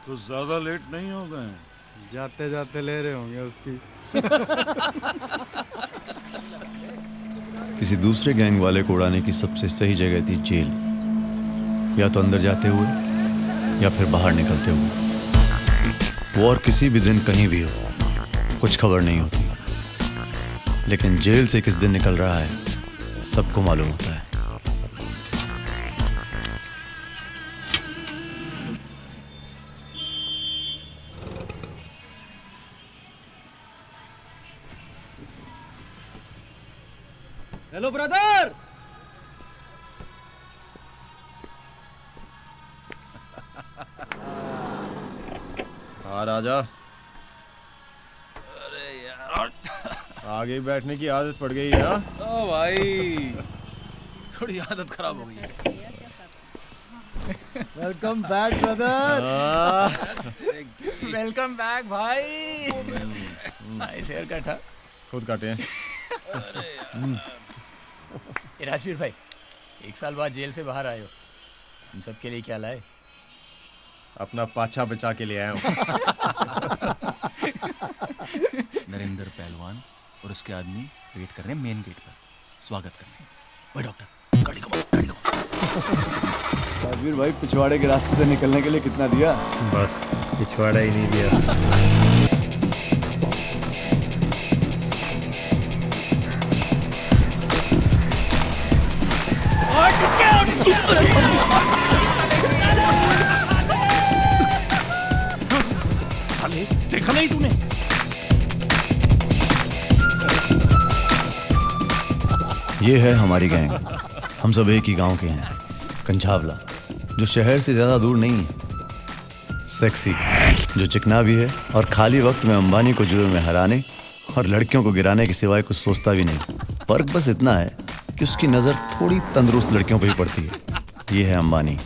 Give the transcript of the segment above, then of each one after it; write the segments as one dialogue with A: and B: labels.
A: कुछ ज्यादा लेट नहीं हो गए?
B: जाते जाते ले रहे होंगे उसकी।
C: किसी दूसरे गैंग वाले को उड़ाने की सबसे सही जगह थी जेल, या तो अंदर जाते हुए या फिर बाहर निकलते हुए। वो और किसी भी दिन कहीं भी हो, कुछ खबर नहीं होती, लेकिन जेल से किस दिन निकल रहा है सबको मालूम होता है।
D: Hello brother.
E: राजा,
D: अरे यार,
E: आगे बैठने की आदत पड़ गई है।
D: ओ भाई, थोड़ी आदत खराब हो गई है।
B: Welcome back brother.
F: Welcome back भाई। Nice haircut.
E: खुद काटे हैं।
F: राजवीर भाई, 1 साल बाद जेल से बाहर आए हो, हम सबके लिए क्या लाए?
E: अपना पाछा बचा के ले आया हूँ।
D: नरेंद्र पहलवान और उसके आदमी वेट कर रहे हैं मेन गेट पर, स्वागत करने। भाई डॉक्टर, गाड़ी घुमाओ, गाड़ी घुमाओ।
C: राजवीर भाई, पिछवाड़े के रास्ते से निकलने के लिए कितना दिया?
E: बस पिछवाड़ा ही नहीं दिया।
D: साले, देखा नहीं तूने?
C: ये है हमारी गैंग। हम सब एक ही गांव के हैं, कंझावला, जो शहर से ज्यादा दूर नहीं है। सेक्सी, जो चिकना भी है और खाली वक्त में अंबानी को जुए में हराने और लड़कियों को गिराने के सिवाय कुछ सोचता भी नहीं। फर्क बस इतना है कि उसकी नज़र थोड़ी तंदुरुस्त लड़कियों पर ही पड़ती है। ये है अंबानी,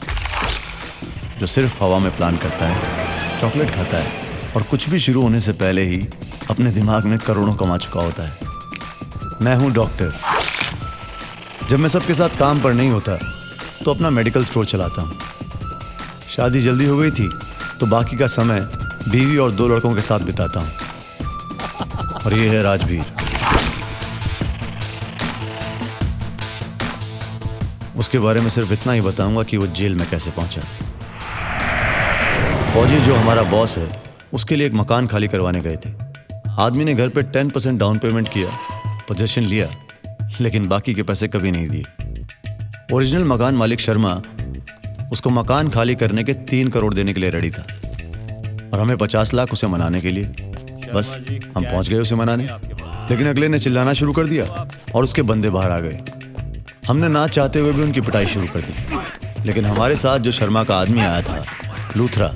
C: जो सिर्फ हवा में प्लान करता है, चॉकलेट खाता है और कुछ भी शुरू होने से पहले ही अपने दिमाग में करोड़ों कमा चुका होता है। मैं हूँ डॉक्टर। जब मैं सबके साथ काम पर नहीं होता तो अपना मेडिकल स्टोर चलाता हूँ। शादी जल्दी हो गई थी तो बाकी का समय बीवी और 2 लड़कों के साथ बिताता हूँ। और ये है राजवीर। उसके बारे में सिर्फ इतना ही बताऊंगा कि वो जेल में कैसे पहुंचा। फौजी, जो हमारा बॉस है, उसके लिए एक मकान खाली करवाने गए थे। आदमी ने घर पे 10% डाउन पेमेंट किया, पोजेशन लिया, लेकिन बाकी के पैसे कभी नहीं दिए। ओरिजिनल मकान मालिक शर्मा उसको मकान खाली करने के 3 करोड़ देने के लिए रेडी था, और हमें 50 लाख उसे मनाने के लिए। बस हम पहुंच गए उसे मनाने, लेकिन अगले ने चिल्लाना शुरू कर दिया और उसके बंदे बाहर आ गए। हमने ना चाहते हुए भी उनकी पिटाई शुरू कर दी, लेकिन हमारे साथ जो शर्मा का आदमी आया था, लूथरा,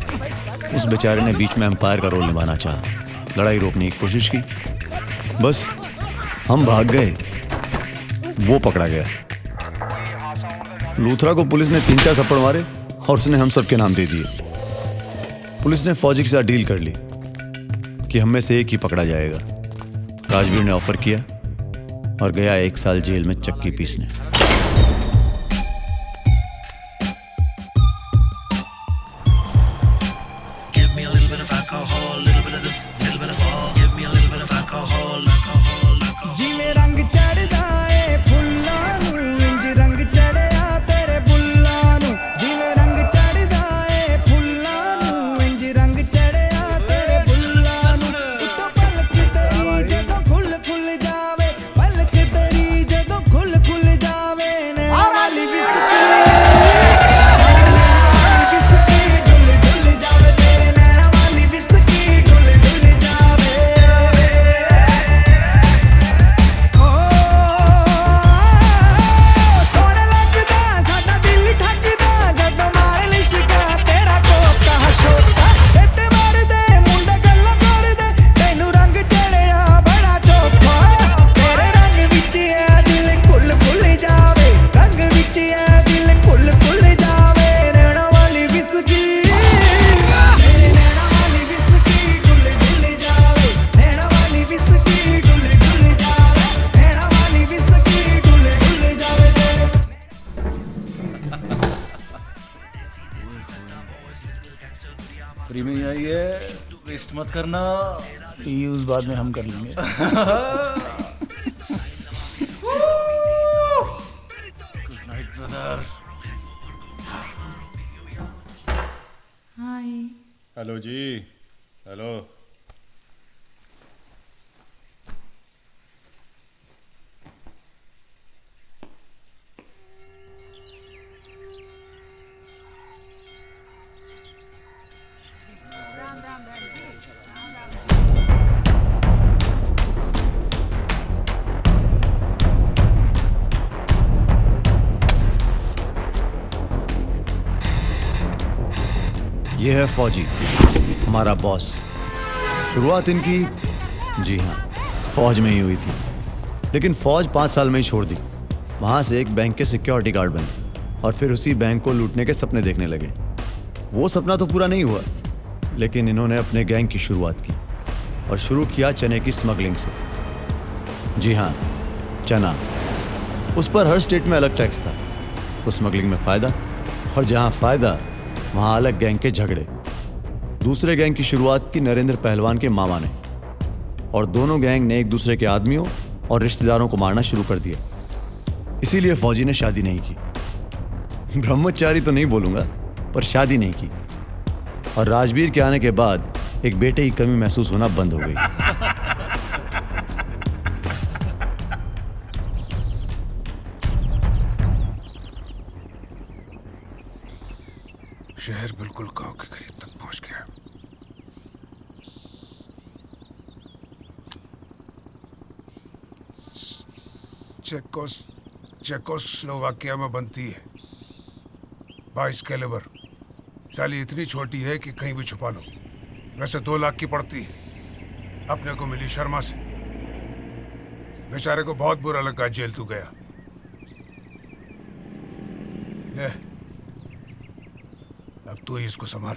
C: उस बेचारे ने बीच में एम्पायर का रोल निभाना चाहा, लड़ाई रोकने की कोशिश की। बस हम भाग गए, वो पकड़ा गया। लूथरा को पुलिस ने 3-4 थप्पड़ मारे और उसने हम सबके नाम दे दिए। पुलिस ने फौजी के साथ डील कर ली कि हम में से एक ही पकड़ा जाएगा। राजवीर ने ऑफर किया और गया 1 साल जेल में चक्की पीसने।
D: वेस्ट मत करना।
F: यूज बाद में हम कर लेंगे।
D: Good night brother.
G: Hi.
E: Hello जी। हेलो।
C: ये है फौजी, हमारा बॉस। शुरुआत इनकी, जी हाँ, फौज में ही हुई थी, लेकिन फौज 5 साल में ही छोड़ दी। वहाँ से एक बैंक के सिक्योरिटी गार्ड बने और फिर उसी बैंक को लूटने के सपने देखने लगे। वो सपना तो पूरा नहीं हुआ, लेकिन इन्होंने अपने गैंग की शुरुआत की और शुरू किया चने की स्मगलिंग से। जी हाँ, चना। उस पर हर स्टेट में अलग टैक्स था, तो स्मगलिंग में फ़ायदा, और जहाँ फ़ायदा वहाँ अलग गैंग के झगड़े। दूसरे गैंग की शुरुआत की नरेंद्र पहलवान के मामा ने, और दोनों गैंग ने एक दूसरे के आदमियों और रिश्तेदारों को मारना शुरू कर दिया। इसीलिए फौजी ने शादी नहीं की। ब्रह्मचारी तो नहीं बोलूंगा, पर शादी नहीं की। और राजवीर के आने के बाद एक बेटे की कमी महसूस होना बंद हो गई।
H: शहर बिल्कुल गांव के करीब तक पहुंच गया। चेकोस्लोवाकिया में बनती है 22 कैलिबर। साली इतनी छोटी है कि कहीं भी छुपा लो। वैसे 2 लाख की पड़ती है। अपने को मिली शर्मा से। बेचारे को बहुत बुरा लगा जेल तू गया। ले, अब तू ही इसको संभाल।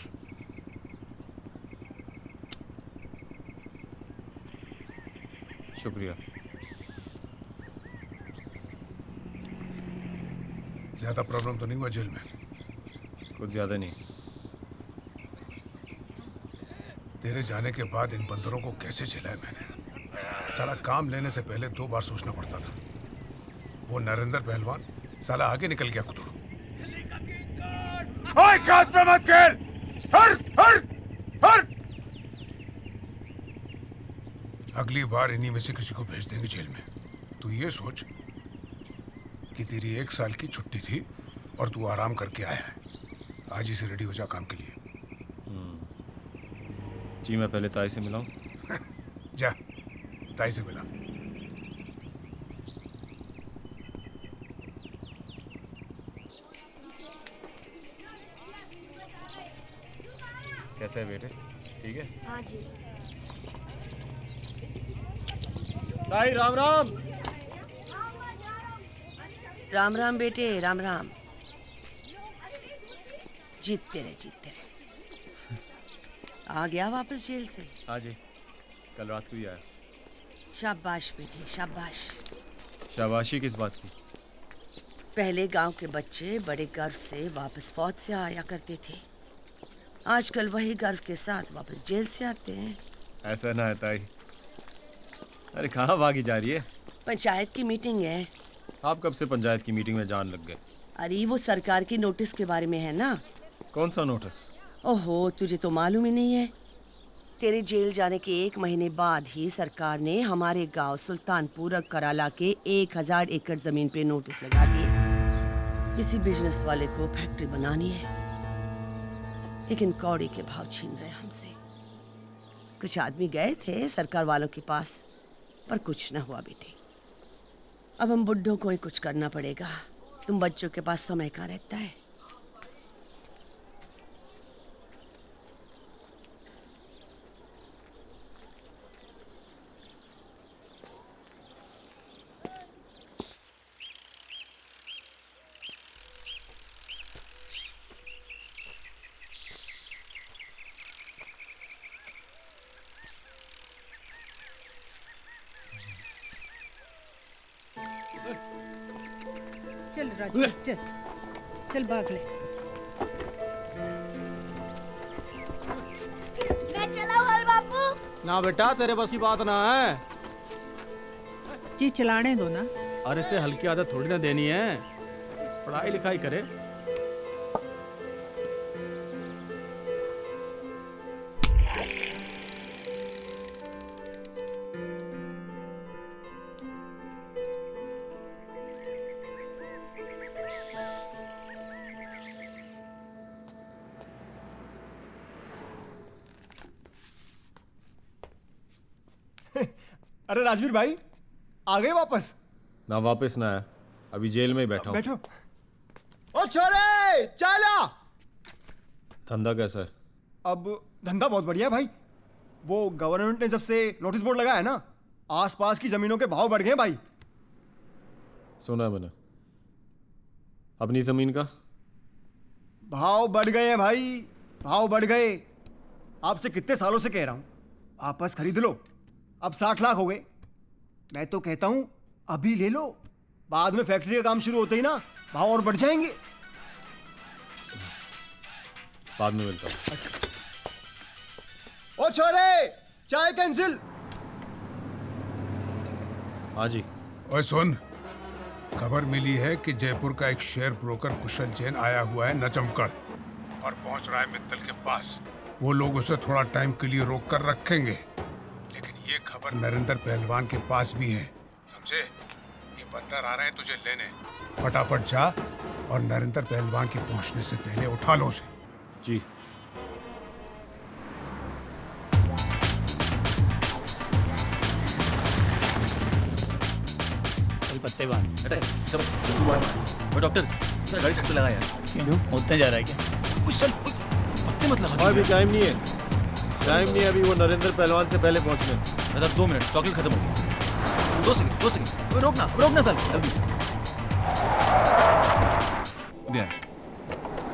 E: शुक्रिया।
H: ज्यादा प्रॉब्लम तो नहीं हुआ जेल में?
E: कुछ ज्यादा नहीं।
H: तेरे जाने के बाद इन बंदरों को कैसे झेला है मैंने। साला काम लेने से पहले 2 बार सोचना पड़ता था। वो नरेंद्र पहलवान साला आगे निकल गया कुतुड़। ओए घास पे मत खेल। हर हर हर। अगली बार इन्हीं में से किसी को भेज देंगे जेल में। तू ये सोच कि तेरी 1 साल की छुट्टी थी और तू आराम करके आया है। आज ही से रेडी हो जा काम के लिए।
E: जी मैं पहले ताई से मिलाऊं।
H: जा ताई से मिला।
E: कैसे है बेटे? ठीक है?
G: हाँ जी।
E: ताई राम राम।
I: राम राम बेटे, राम राम। जीतते रहे, जीतते रहे। आ गया वापस जेल से?
E: हाँ जी, कल रात को ही आया।
I: शाबाश बेटे, शाबाश।
E: शाबाशी किस बात की?
I: पहले गांव के बच्चे बड़े गर्व से वापस फौज से आया करते थे। आजकल वही गर्व के साथ वापस जेल से आते हैं।
E: ऐसा ना है ताई। अरे कहाँ भागी जा रही है?
I: पंचायत की मीटिंग है।
E: आप कब से पंचायत की मीटिंग में जान लग गए?
I: अरे वो सरकार की नोटिस के बारे में है ना।
E: कौन सा नोटिस?
I: ओहो, तुझे तो मालूम ही नहीं है। तेरे जेल जाने के 1 महीने बाद ही सरकार ने हमारे गांव सुल्तानपुर और कराला के 1000 एकड़ जमीन पे नोटिस लगा दिए। किसी बिजनेस वाले को फैक्ट्री बनानी है, लेकिन कौड़ी के भाव छीन रहे हमसे। कुछ आदमी गए थे सरकार वालों के पास, पर कुछ न हुआ बेटे। अब हम बुड्ढों को ही कुछ करना पड़ेगा। तुम बच्चों के पास समय का रहता है। चल राजू, चल चल भाग ले।
G: मैं चला हूँ हलवा
B: ना बेटा तेरे बस की बात ना है।
G: जी चलाने दो ना।
B: अरे से हल्की आदत थोड़ी ना देनी है, पढ़ाई लिखाई करे।
E: अरे राजवीर भाई आ गए वापस?
J: ना वापस ना है, अभी जेल में ही बैठा हूँ।
E: बैठो। ओ छोरे चला।
J: धंधा कैसा है?
E: अब धंधा बहुत बढ़िया है भाई। वो गवर्नमेंट ने जब से नोटिस बोर्ड लगाया है ना, आसपास की जमीनों के भाव बढ़ गए भाई।
J: सुना है मैंने। अपनी जमीन का
E: भाव बढ़ गए हैं भाई, भाव बढ़ गए। आपसे कितने सालों से कह रहा हूं वापस खरीद लो। अब 60 लाख हो गए। मैं तो कहता हूं अभी ले लो, बाद में फैक्ट्री का काम शुरू होते ही ना भाव और बढ़ जाएंगे।
J: बाद में मिलता हूँ।
E: ओ छोरे चाय कैंसिल।
J: हाँ जी।
H: ओए सुन, खबर मिली है कि जयपुर का एक शेयर ब्रोकर कुशल जैन आया हुआ है नजमगढ़ और पहुंच रहा है मित्तल के पास। वो लोग उसे थोड़ा टाइम के लिए रोक कर रखेंगे, लेकिन ये खबर नरेंद्र पहलवान के पास भी है, समझे? ये बंदर आ रहे हैं तुझे लेने। फटाफट जा और नरेंद्र पहलवान के पहुंचने से पहले उठा लो उसे।
J: जी।
F: पत्ते बांध।
D: चलो डॉक्टर सर गाड़ी साइड पे लगा यार।
F: क्यों उतने जा रहा है क्या?
D: कुछ सर पत्ते मत लगा।
J: अभी टाइम नहीं है, टाइम नहीं है अभी। वो नरेंद्र पहलवान से पहले पहुंचने।
D: मतलब 2 मिनट, चॉकलेट खत्म हो गई। 2 सेकंड रोकना सर जल्दी।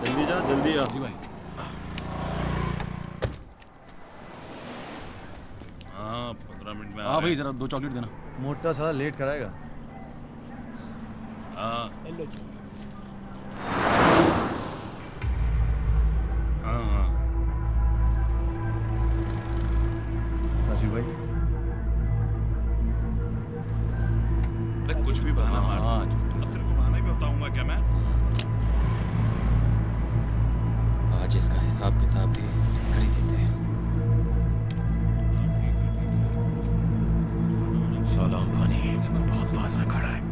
J: जल्दी जा, जल्दी आ।
D: जी भाई।
A: हाँ 15 मिनट में
D: हाँ भाई जरा 2 चॉकलेट देना।
C: मोटा साला लेट कराएगा।
A: हाँ
C: राजू भाई
A: अरे कुछ भी बहाना मार। अब तेरे को बहाना भी बताऊंगा क्या मैं?
D: आज इसका हिसाब किताब भी कर ही देते हैं।
F: साला अंबानी बहुत पास में खड़ा है।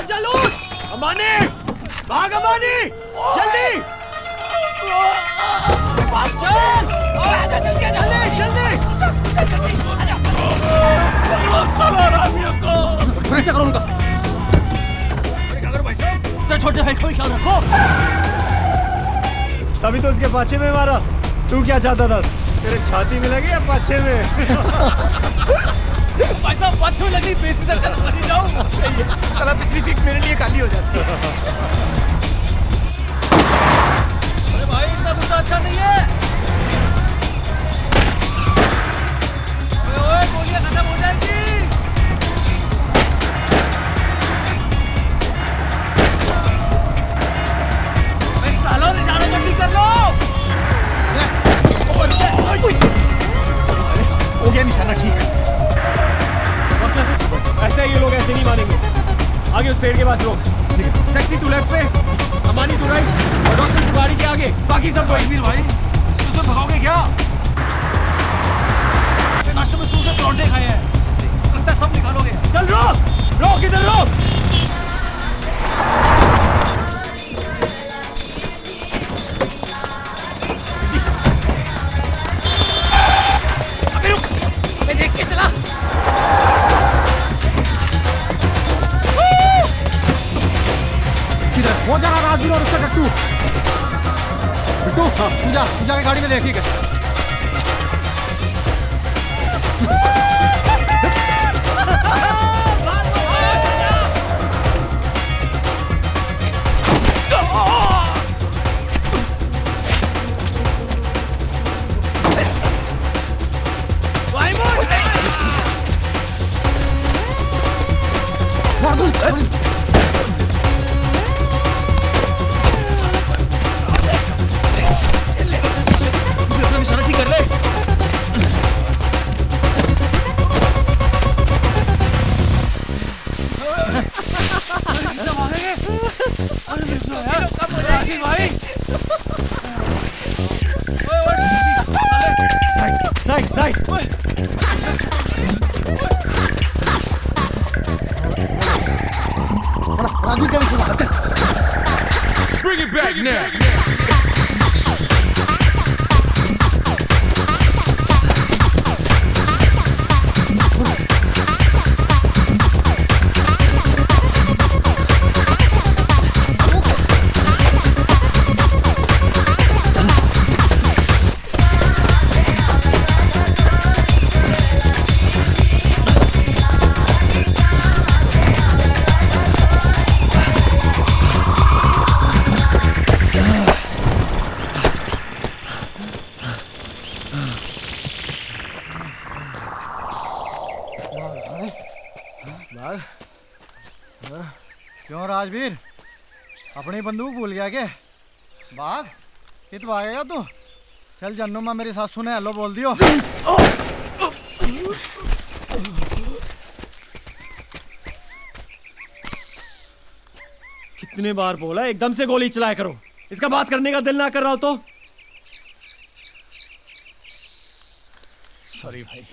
E: चलो अंबानी, भाग अंबानी, जल्दी
D: छोटे भाई को ख्याल रखो।
E: तभी तो उसके पाछे में मारा। तू क्या चाहता था? तेरे छाती में लगी या पाछे में?
D: भाई साहब पाछे में लगी, बेइज्जती से अच्छा तो मरी जाऊं।
F: साला पिछली सीट मेरे लिए खाली हो जाती है।
D: अरे भाई इतना गुस्सा अच्छा नहीं है। ओए गोलियां खत्म हो जाएंगी। सालों निशाना जल्दी कर लो।
F: हो गया निशाना ठीक।
E: ऐसे ये लोग ऐसे नहीं मारेंगे। आगे उस पेड़ के पास रोक। सेक्सी तू लेफ्ट पे, अंबानी तू राइट, और डॉक्टर की गाड़ी के आगे, बाकी सब
D: वीर भाई सूसे भगाओगे क्या? नाश्ते में सूसे परांठे खाए हैं, लगता है सब निकालोगे।
E: चल रोक इधर रोक।
F: अबे रुक, मैं देख के चला।
B: वो जरा राजवीर और उसका टट्टू। बिट्टू तू जा गाड़ी में देख। ठीक है।
F: Side side.
B: राजवीर क्या विषय?
A: Bring it back now.
B: क्यों राजवीर, अपनी बंदूक भूल गया क्या? बाघ कित आ गया तू? चल जन्नू में मेरी सासू ने हेलो बोल दियो।
J: कितने बार बोला एकदम से गोली चलाया करो, इसका बात करने का दिल ना कर रहा हो तो?
F: सॉरी भाई।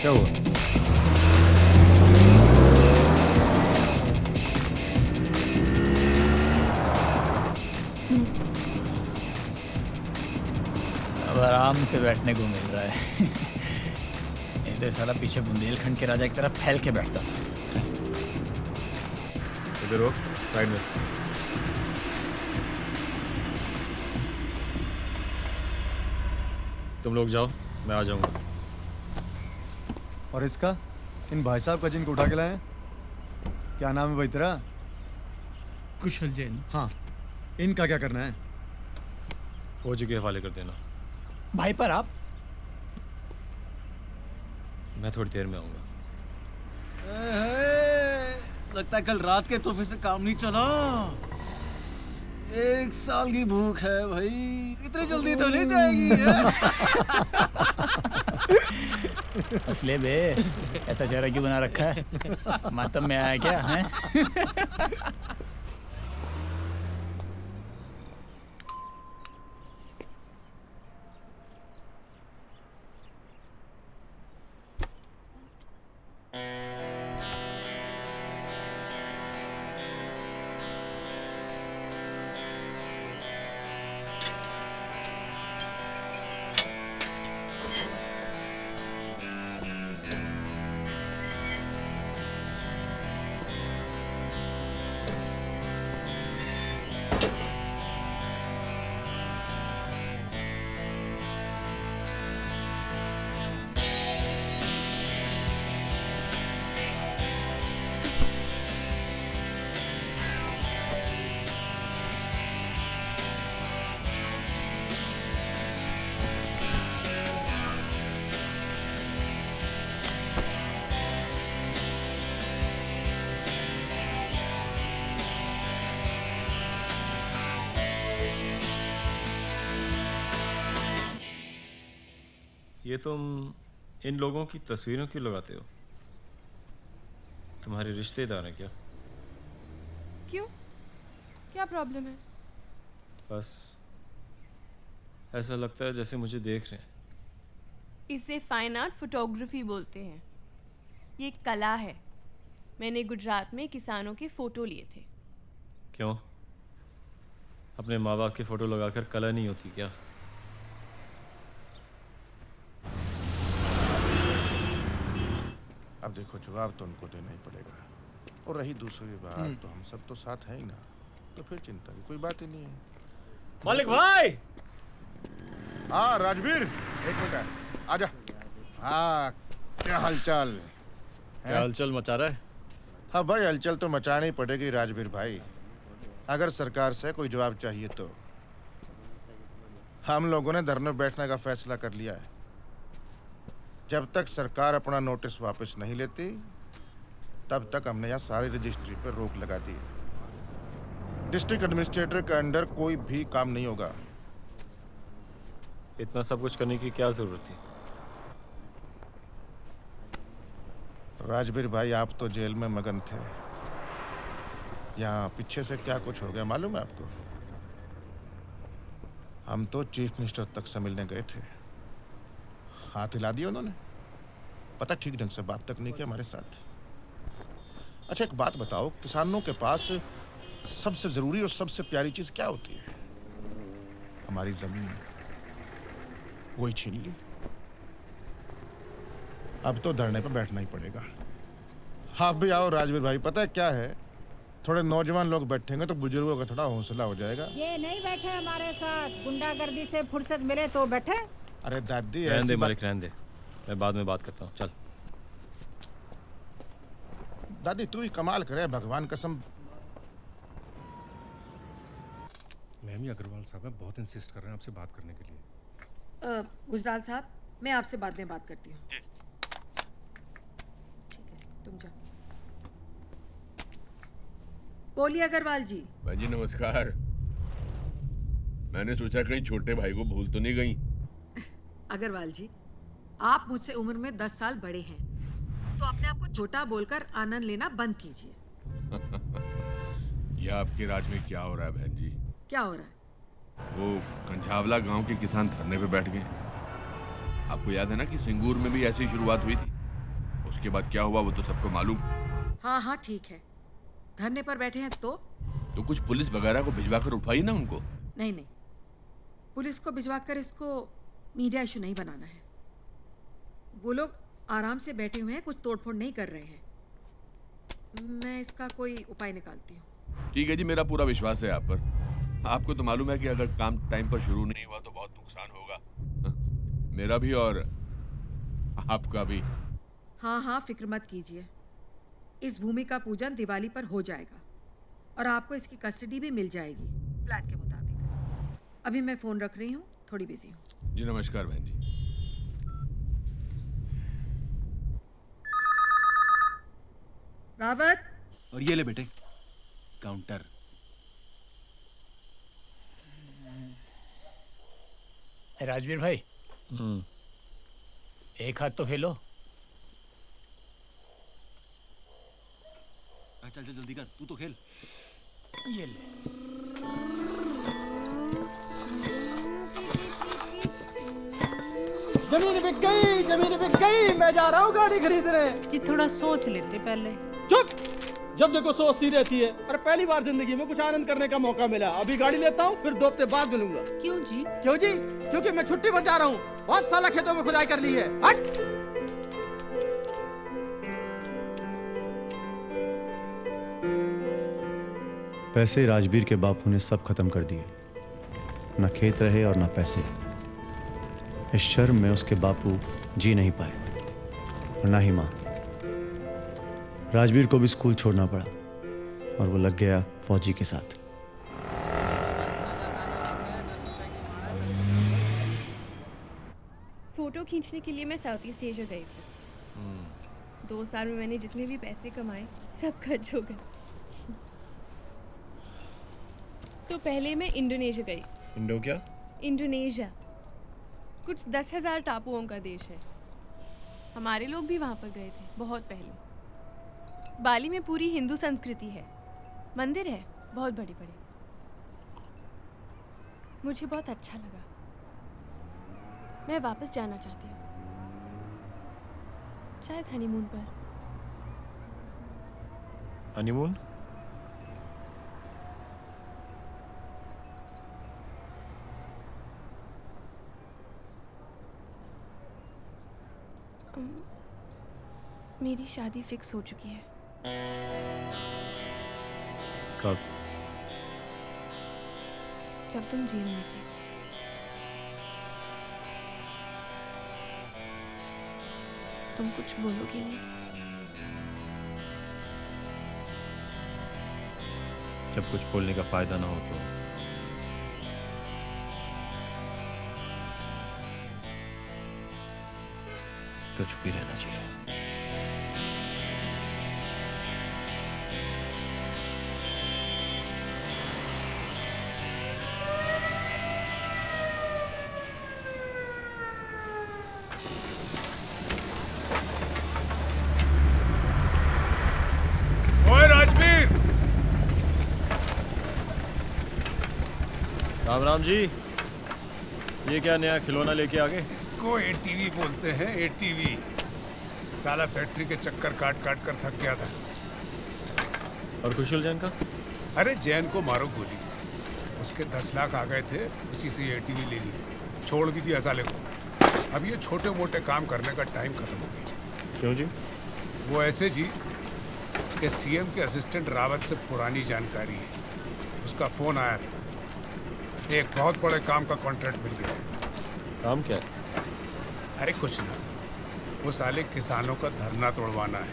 J: क्या हुआ?
F: अब आराम से बैठने को मिल रहा है। नहीं तो साला पीछे बुंदेलखंड के राजा की तरह फैल के बैठता था।
J: इधर हो, साइड में। तुम लोग जाओ, मैं आ जाऊंगा।
B: और इसका, इन भाई साहब का जिनको उठा के लाए हैं, क्या नाम है भाई तेरा?
F: कुशल जैन।
B: हाँ, इनका क्या करना है?
J: फौजी के हवाले कर देना।
F: भाई पर आप?
J: मैं थोड़ी देर में आऊंगा।
D: लगता है कल रात के तोहफे से काम नहीं चला। 1 साल की भूख है भाई, इतनी जल्दी तो नहीं जाएगी।
F: असले बे, ऐसा चेहरा क्यों बना रखा है? मातम में आया क्या है?
J: ये तुम इन लोगों की तस्वीरों क्यों लगाते हो? तुम्हारे रिश्तेदार हैं क्या?
K: क्यों? क्या प्रॉब्लम है?
J: बस ऐसा लगता है जैसे मुझे देख रहे हैं।
K: इसे फाइन आर्ट फोटोग्राफी बोलते हैं। ये एक कला है। मैंने गुजरात में किसानों के फोटो लिए थे।
J: क्यों? अपने माँ बाप के फोटो लगाकर कला नहीं होती क्या?
L: अब देखो, जवाब तो उनको देना ही पड़ेगा। और रही दूसरी बात, तो हम सब तो साथ हैं ही ना, तो फिर चिंता की कोई बात ही नहीं है।
J: मालिक भाई!
L: हाँ राजवीर, एक मिनट, आजा। हाँ, क्या हालचाल?
J: क्या हलचल मचा रहा है?
L: हाँ भाई, हलचल तो मचानी पड़ेगी राजवीर भाई। अगर सरकार से कोई जवाब चाहिए तो हम लोगों ने धरने बैठने का फैसला कर लिया है। जब तक सरकार अपना नोटिस वापस नहीं लेती तब तक हमने यहाँ सारी रजिस्ट्री पर रोक लगा दी है। डिस्ट्रिक्ट एडमिनिस्ट्रेटर के अंडर कोई भी काम नहीं होगा।
J: इतना सब कुछ करने की क्या जरूरत थी?
L: राजवीर भाई, आप तो जेल में मगन थे। यहाँ पीछे से क्या कुछ हो गया मालूम है आपको? हम तो चीफ मिनिस्टर तक से मिलने गए थे, हाथ हिला दिया उन्होंने। पता ठीक ढंग से बात तक नहीं की हमारे साथ। अच्छा एक बात बताओ, किसानों के पास सबसे जरूरी और सबसे प्यारी चीज क्या होती है? हमारी जमीन, वही छीन ली। अब तो धरने पर बैठना ही पड़ेगा। आप भी आओ राजवीर भाई, पता है क्या है, थोड़े नौजवान लोग बैठेंगे तो बुजुर्गों का थोड़ा हौसला हो जाएगा।
G: ये नहीं बैठे हमारे साथ, गुंडागर्दी से फुर्सत मिले तो बैठे।
L: अरे दादी
J: रहने दे मालिक, रहने दे, मैं बाद में बात करता हूँ। चल
L: दादी, तू ही कमाल करे, भगवान कसम।
M: मैम, अग्रवाल साहब है, बहुत इंसिस्ट कर रहे हैं आपसे बात करने के लिए।
G: गुजराल साहब, मैं आपसे बाद में बात करती हूँ। ठीक है, तुम जाओ। बोलिए अग्रवाल जी।
N: भाई जी नमस्कार। मैंने सोचा कहीं छोटे भाई को भूल तो नहीं गई।
G: अग्रवाल जी, आप मुझसे उम्र में 10 साल बड़े हैं, तो अपने आप को छोटा बोलकर आनंद लेना बंद कीजिए।
N: ये आपके राज में क्या हो रहा है बहन जी?
G: क्या हो रहा है?
N: वो कंझावला गांव के किसान धरने पे बैठ गए। आपको याद है ना कि सिंगूर में भी ऐसी शुरुआत हुई थी। उसके बाद क्या हुआ वो तो सबको मालूम।
G: हाँ हाँ ठीक है, धरने पर बैठे हैं तो
N: कुछ पुलिस वगैरह को भिजवा कर उठवाई ना उनको।
G: नहीं नहीं, पुलिस को भिजवाकर इसको मीडिया इशू नहीं बनाना है। वो लोग आराम से बैठे हुए हैं, कुछ तोड़फोड़ नहीं कर रहे हैं। मैं इसका कोई उपाय निकालती हूँ।
N: ठीक है जी, मेरा पूरा विश्वास है आप पर। आपको तो मालूम है कि अगर काम टाइम पर शुरू नहीं हुआ तो बहुत नुकसान होगा, मेरा भी और आपका भी।
G: हाँ हाँ, फिक्र मत कीजिए, इस भूमि का पूजन दिवाली पर हो जाएगा और आपको इसकी कस्टडी भी मिल जाएगी प्लान के मुताबिक। अभी मैं फ़ोन रख रही हूँ, थोड़ी बिजी हूँ।
N: जी नमस्कार बहन जी।
G: रावत,
D: और ये ले बेटे काउंटर।
F: राजवीर भाई, एक हाथ तो खेलो।
D: चल चल जल्दी कर, तू तो खेल।
F: ये ले।
O: जमीन बिक गई, जमीन बिक गई, मैं जा रहा हूँ गाड़ी खरीदने।
G: कि थोड़ा सोच लेते पहले।
O: चुप, जब देखो सोचती रहती है। अरे पहली बार जिंदगी में कुछ आनंद करने का मौका मिला, अभी गाड़ी लेता हूँ, फिर 2 हफ्ते बाद मिलूंगा।
G: क्यों जी?
O: क्यों जी? क्योंकि मैं छुट्टी पर जा रहा हूँ, बहुत साला खेतों में खुदाई कर ली है। हट।
C: पैसे राजवीर के बापू ने सब खत्म कर दिए, ना खेत रहे और ना पैसे। इस शर्म में उसके बापू जी नहीं पाए और ना ही माँ। राजवीर को भी स्कूल छोड़ना पड़ा और वो लग गया फौजी के साथ।
K: फोटो खींचने के लिए मैं साउथ ईस्ट एशिया गई थी। 2 साल में मैंने जितने भी पैसे कमाए सब खर्च हो गए। तो पहले मैं इंडोनेशिया गई।
J: इंडो क्या?
K: इंडोनेशिया कुछ 10,000 टापुओं का देश है। हमारे लोग भी वहाँ पर गए थे बहुत पहले। बाली में पूरी हिंदू संस्कृति है, मंदिर है बहुत बड़े बड़े। मुझे बहुत अच्छा लगा, मैं वापस जाना चाहती हूँ, शायद हनीमून पर।
J: हनीमून?
K: मेरी शादी फिक्स हो चुकी है।
J: कब?
K: जब तुम जेल में थे। तुम कुछ बोलोगी नहीं?
J: जब कुछ बोलने का फायदा ना हो तो।
M: तो चुप ही रहना चाहिए।
H: ओए राजवीर,
J: राम राम जी, ये क्या नया खिलौना लेके आ गए?
H: इसको एटीवी बोलते हैं, एटीवी। साला फैक्ट्री के चक्कर काट काट कर थक गया था।
J: और कुशल जैन का?
H: अरे जैन को मारो गोली, उसके 10 लाख आ गए थे, उसी से एटीवी ले ली, छोड़ भी दिया साले को। अब ये छोटे मोटे काम करने का टाइम खत्म हो गया।
J: क्यों जी?
H: वो ऐसे जी कि सीएम के असिस्टेंट रावत से पुरानी जानकारी है, उसका फोन आया था, एक बहुत बड़े काम का कॉन्ट्रैक्ट मिल गया।
J: काम क्या है?
H: अरे कुछ ना, वो साले किसानों का धरना तोड़वाना है।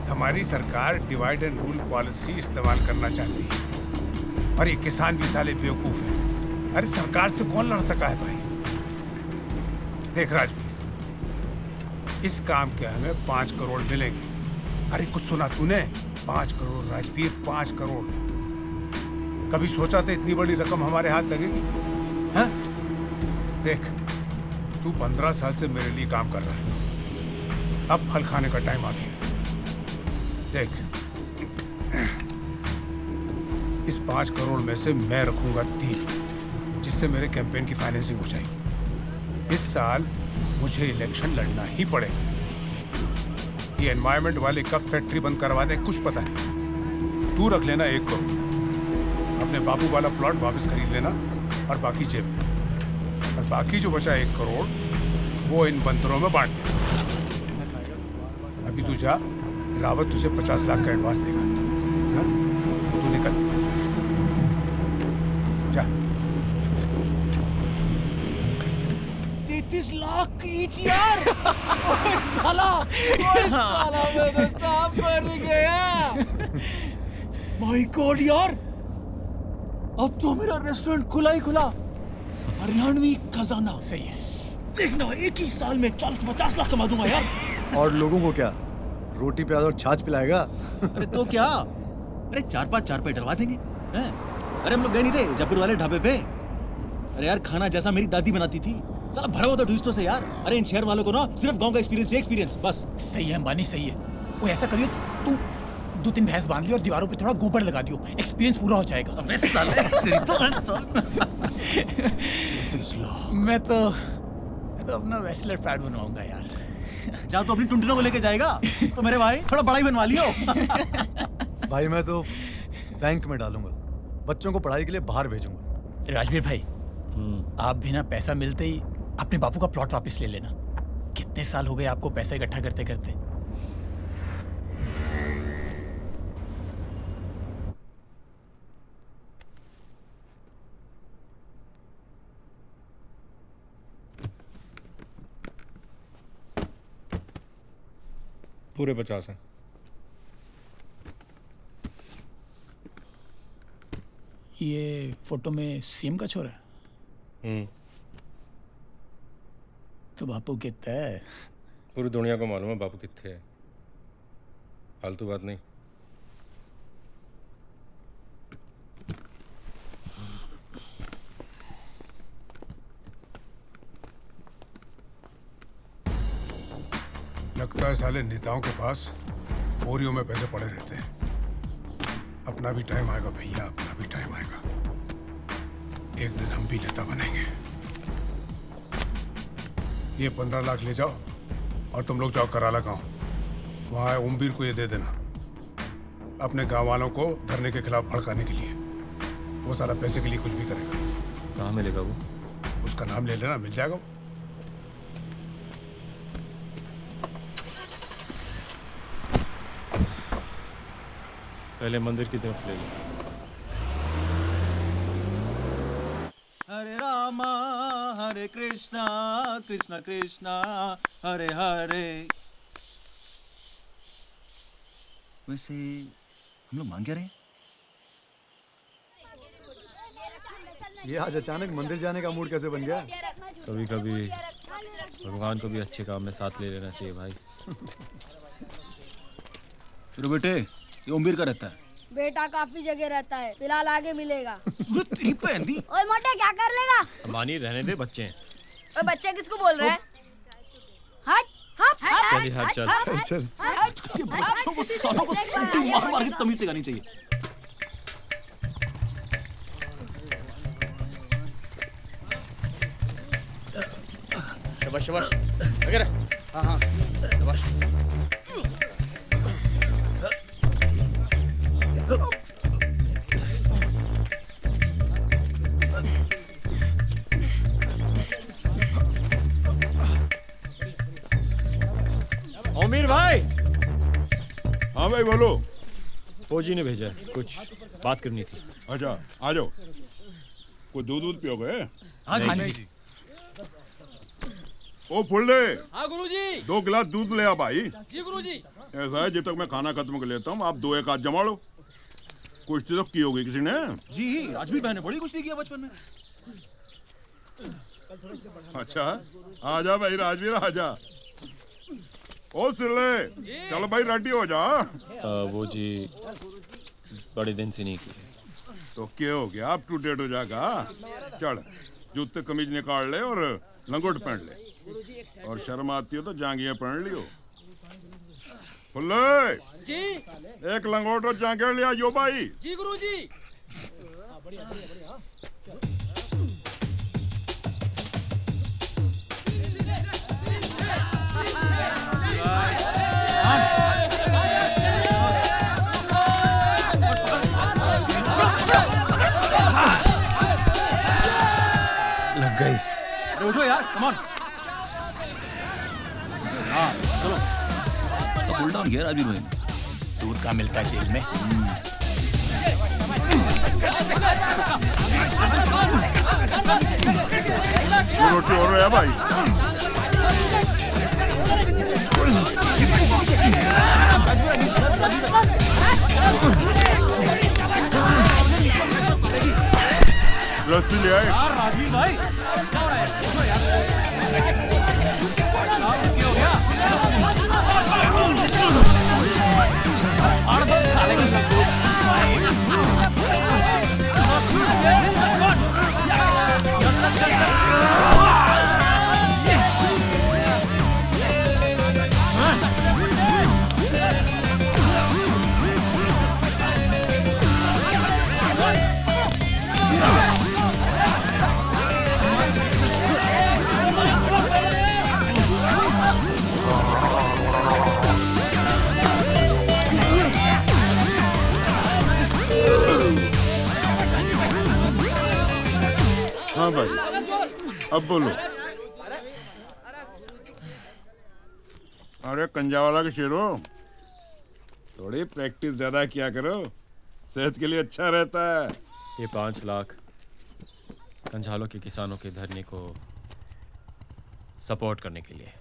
H: हमारी सरकार डिवाइड एंड रूल पॉलिसी इस्तेमाल करना चाहती है और ये किसान भी साले बेवकूफ है। अरे सरकार से कौन लड़ सका है भाई? देख राजवीर, इस काम के हमें 5 करोड़ मिलेंगे। अरे कुछ सुना तूने? 5 करोड़ राजवीर, 5 करोड़। कभी सोचा था इतनी बड़ी रकम हमारे हाथ लगेगी? हाँ? देख, तू 15 साल से मेरे लिए काम कर रहा है, अब फल खाने का टाइम आ गया। देख, इस 5 करोड़ में से मैं रखूंगा 3, जिससे मेरे कैंपेन की फाइनेंसिंग हो जाएगी। इस साल मुझे इलेक्शन लड़ना ही पड़ेगा। ये एनवायरमेंट वाले कब फैक्ट्री बंद करवा दें कुछ पता नहीं। तू रख लेना 1 करोड़, अपने बापू वाला प्लॉट वापस खरीद लेना और बाकी जेब में, और बाकी जो बचा 1 करोड़ वो इन बंदरों में बांट दे। अभी तू जा, रावत तुझे 50 लाख का एडवांस देगा। हाँ? तू निकल जा।
O: 33 लाख ईच यार। ओए साला मैं तो सांप मर गया। माय गॉड यार, अब तो मेरा रेस्टोरेंट खुला ही खुला। हरियाणवी खजाना।
F: सही है।
O: देखना, एक ही साल में 40-50 लाख कमा दूंगा यार।
C: और लोगों को क्या, रोटी प्याज और छाछ पिलाएगा?
D: अरे तो क्या, अरे 4-5 चारपाई डलवा देंगे हैं? अरे हम लोग गए नहीं थे जयपुर वाले ढाबे पे? अरे यार, खाना जैसा मेरी दादी बनाती थी, साला भरा हुआ था टूरिस्टों से यार। अरे इन शहर वालों को ना सिर्फ गांव का एक्सपीरियंस बस।
F: सही है अंबानी, सही है। वो ऐसा करियो, तू 2-3 भैंस बांध लियो और दीवारों पे थोड़ा गोबर लगा दियो, एक्सपीरियंस पूरा हो जाएगा।
D: अबे साले, तेरी
F: मैं तो अपना वेस्लर पैड बनवाऊंगा यार।
D: जा तो अपनी टुंटनों को लेके जाएगा तो मेरे भाई थोड़ा बड़ा ही बनवा लियो।
C: भाई मैं तो बैंक में डालूंगा, बच्चों को पढ़ाई के लिए बाहर भेजूंगा।
F: राजवीर भाई, आप भी ना पैसा मिलते ही अपने बापू का प्लॉट वापस ले लेना। कितने साल हो गए आपको पैसा इकट्ठा करते करते।
M: पूरे 50 हैं।
F: ये फोटो में सीएम का छोरा है? तो बापू कितना है?
M: पूरी दुनिया को मालूम है बापू कितने है, फालतू बात नहीं।
H: लगता है साले नेताओं के पास बोरियों में पैसे पड़े रहते हैं। अपना भी टाइम आएगा भैया, अपना भी टाइम आएगा। एक दिन हम भी नेता बनेंगे। ये 15 लाख ले जाओ और तुम लोग जाओ कराला गांव, वहाँ ओमवीर को ये दे देना, अपने गांव वालों को धरने के खिलाफ भड़काने के लिए। वो सारा पैसे के लिए कुछ भी करेगा।
J: कहाँ मिलेगा वो?
H: उसका नाम ले लेना, मिल जाएगा।
J: पहले मंदिर की तरफ ले लो।
D: हरे रामा हरे कृष्णा कृष्णा कृष्णा हरे हरे। वैसे हम लोग मांग क्या रहे हैं?
B: ये आज अचानक मंदिर जाने का मूड कैसे बन गया?
J: कभी कभी भगवान को भी अच्छे काम में साथ ले लेना चाहिए भाई।
D: फिर बेटे ये ओमवीर का रहता है।
P: बेटा काफी जगह रहता है, फिलहाल आगे मिलेगा।
D: तेरी बहन दी।
P: ओए मोटे क्या कर लेगा?
J: मानी रहने दे, बच्चे हैं।
P: ओए बच्चा किसको बोल रहा है? हट हट
J: चल यार, चल।
D: ये बच्चों को सालों को सीटी मार मार के तमीज सिखानी चाहिए।
F: शाबाश शाबाश, वगैरह। हाँ शाबाश।
J: ओमीर भाई।
N: हाँ भाई बोलो।
J: फौजी ने भेजा है, कुछ बात करनी थी।
N: अच्छा आ जाओ। कोई दूध पियोगे?
D: हाँ जी।
N: ओ फुल्ले।
O: हाँ गुरुजी।
N: 2 गिलास दूध ले आ भाई।
O: जी गुरुजी।
N: ऐसा है, जब तक मैं खाना खत्म कर लेता हूँ आप 2 एक हाथ जमा लो। कुश्ती तो की होगी किसी ने?
D: जी राजवीर भाई ने बड़ी कुश्ती किया बचपन में।
N: अच्छा आजा भाई राजवीर आजा। ओ सिल्ले चलो भाई रेडी हो जा।
J: वो जी बड़े दिन से नहीं किए।
N: तो क्या हो गया, आप टू डेट हो जाएगा। चल जूते कमीज निकाल ले और लंगोट पहन ले, और शर्म आती हो तो जांगिया पहन लियो। फुल्ले
O: जी।
N: एक लंगोट और जांगिया लिया यो भाई।
O: जी गुरुजी।
D: लग गई। उठो यार, कम ऑन। हाँ चलो। तो पुल डाउन किया राजवीर भाई ने।
F: दूध का मिलता है जेल में।
N: रोटी हो रहा है भाई। लस्सी ले आए।
D: यार राजवीर भाई क्या हो रहा है? उठो यार।
N: हाँ भाई अब बोलो। अरे कंजावाला के शेरो, थोड़ी प्रैक्टिस ज्यादा किया करो, सेहत के लिए अच्छा रहता है।
J: ये 5 लाख कंझालों के किसानों के धरने को सपोर्ट करने के लिए।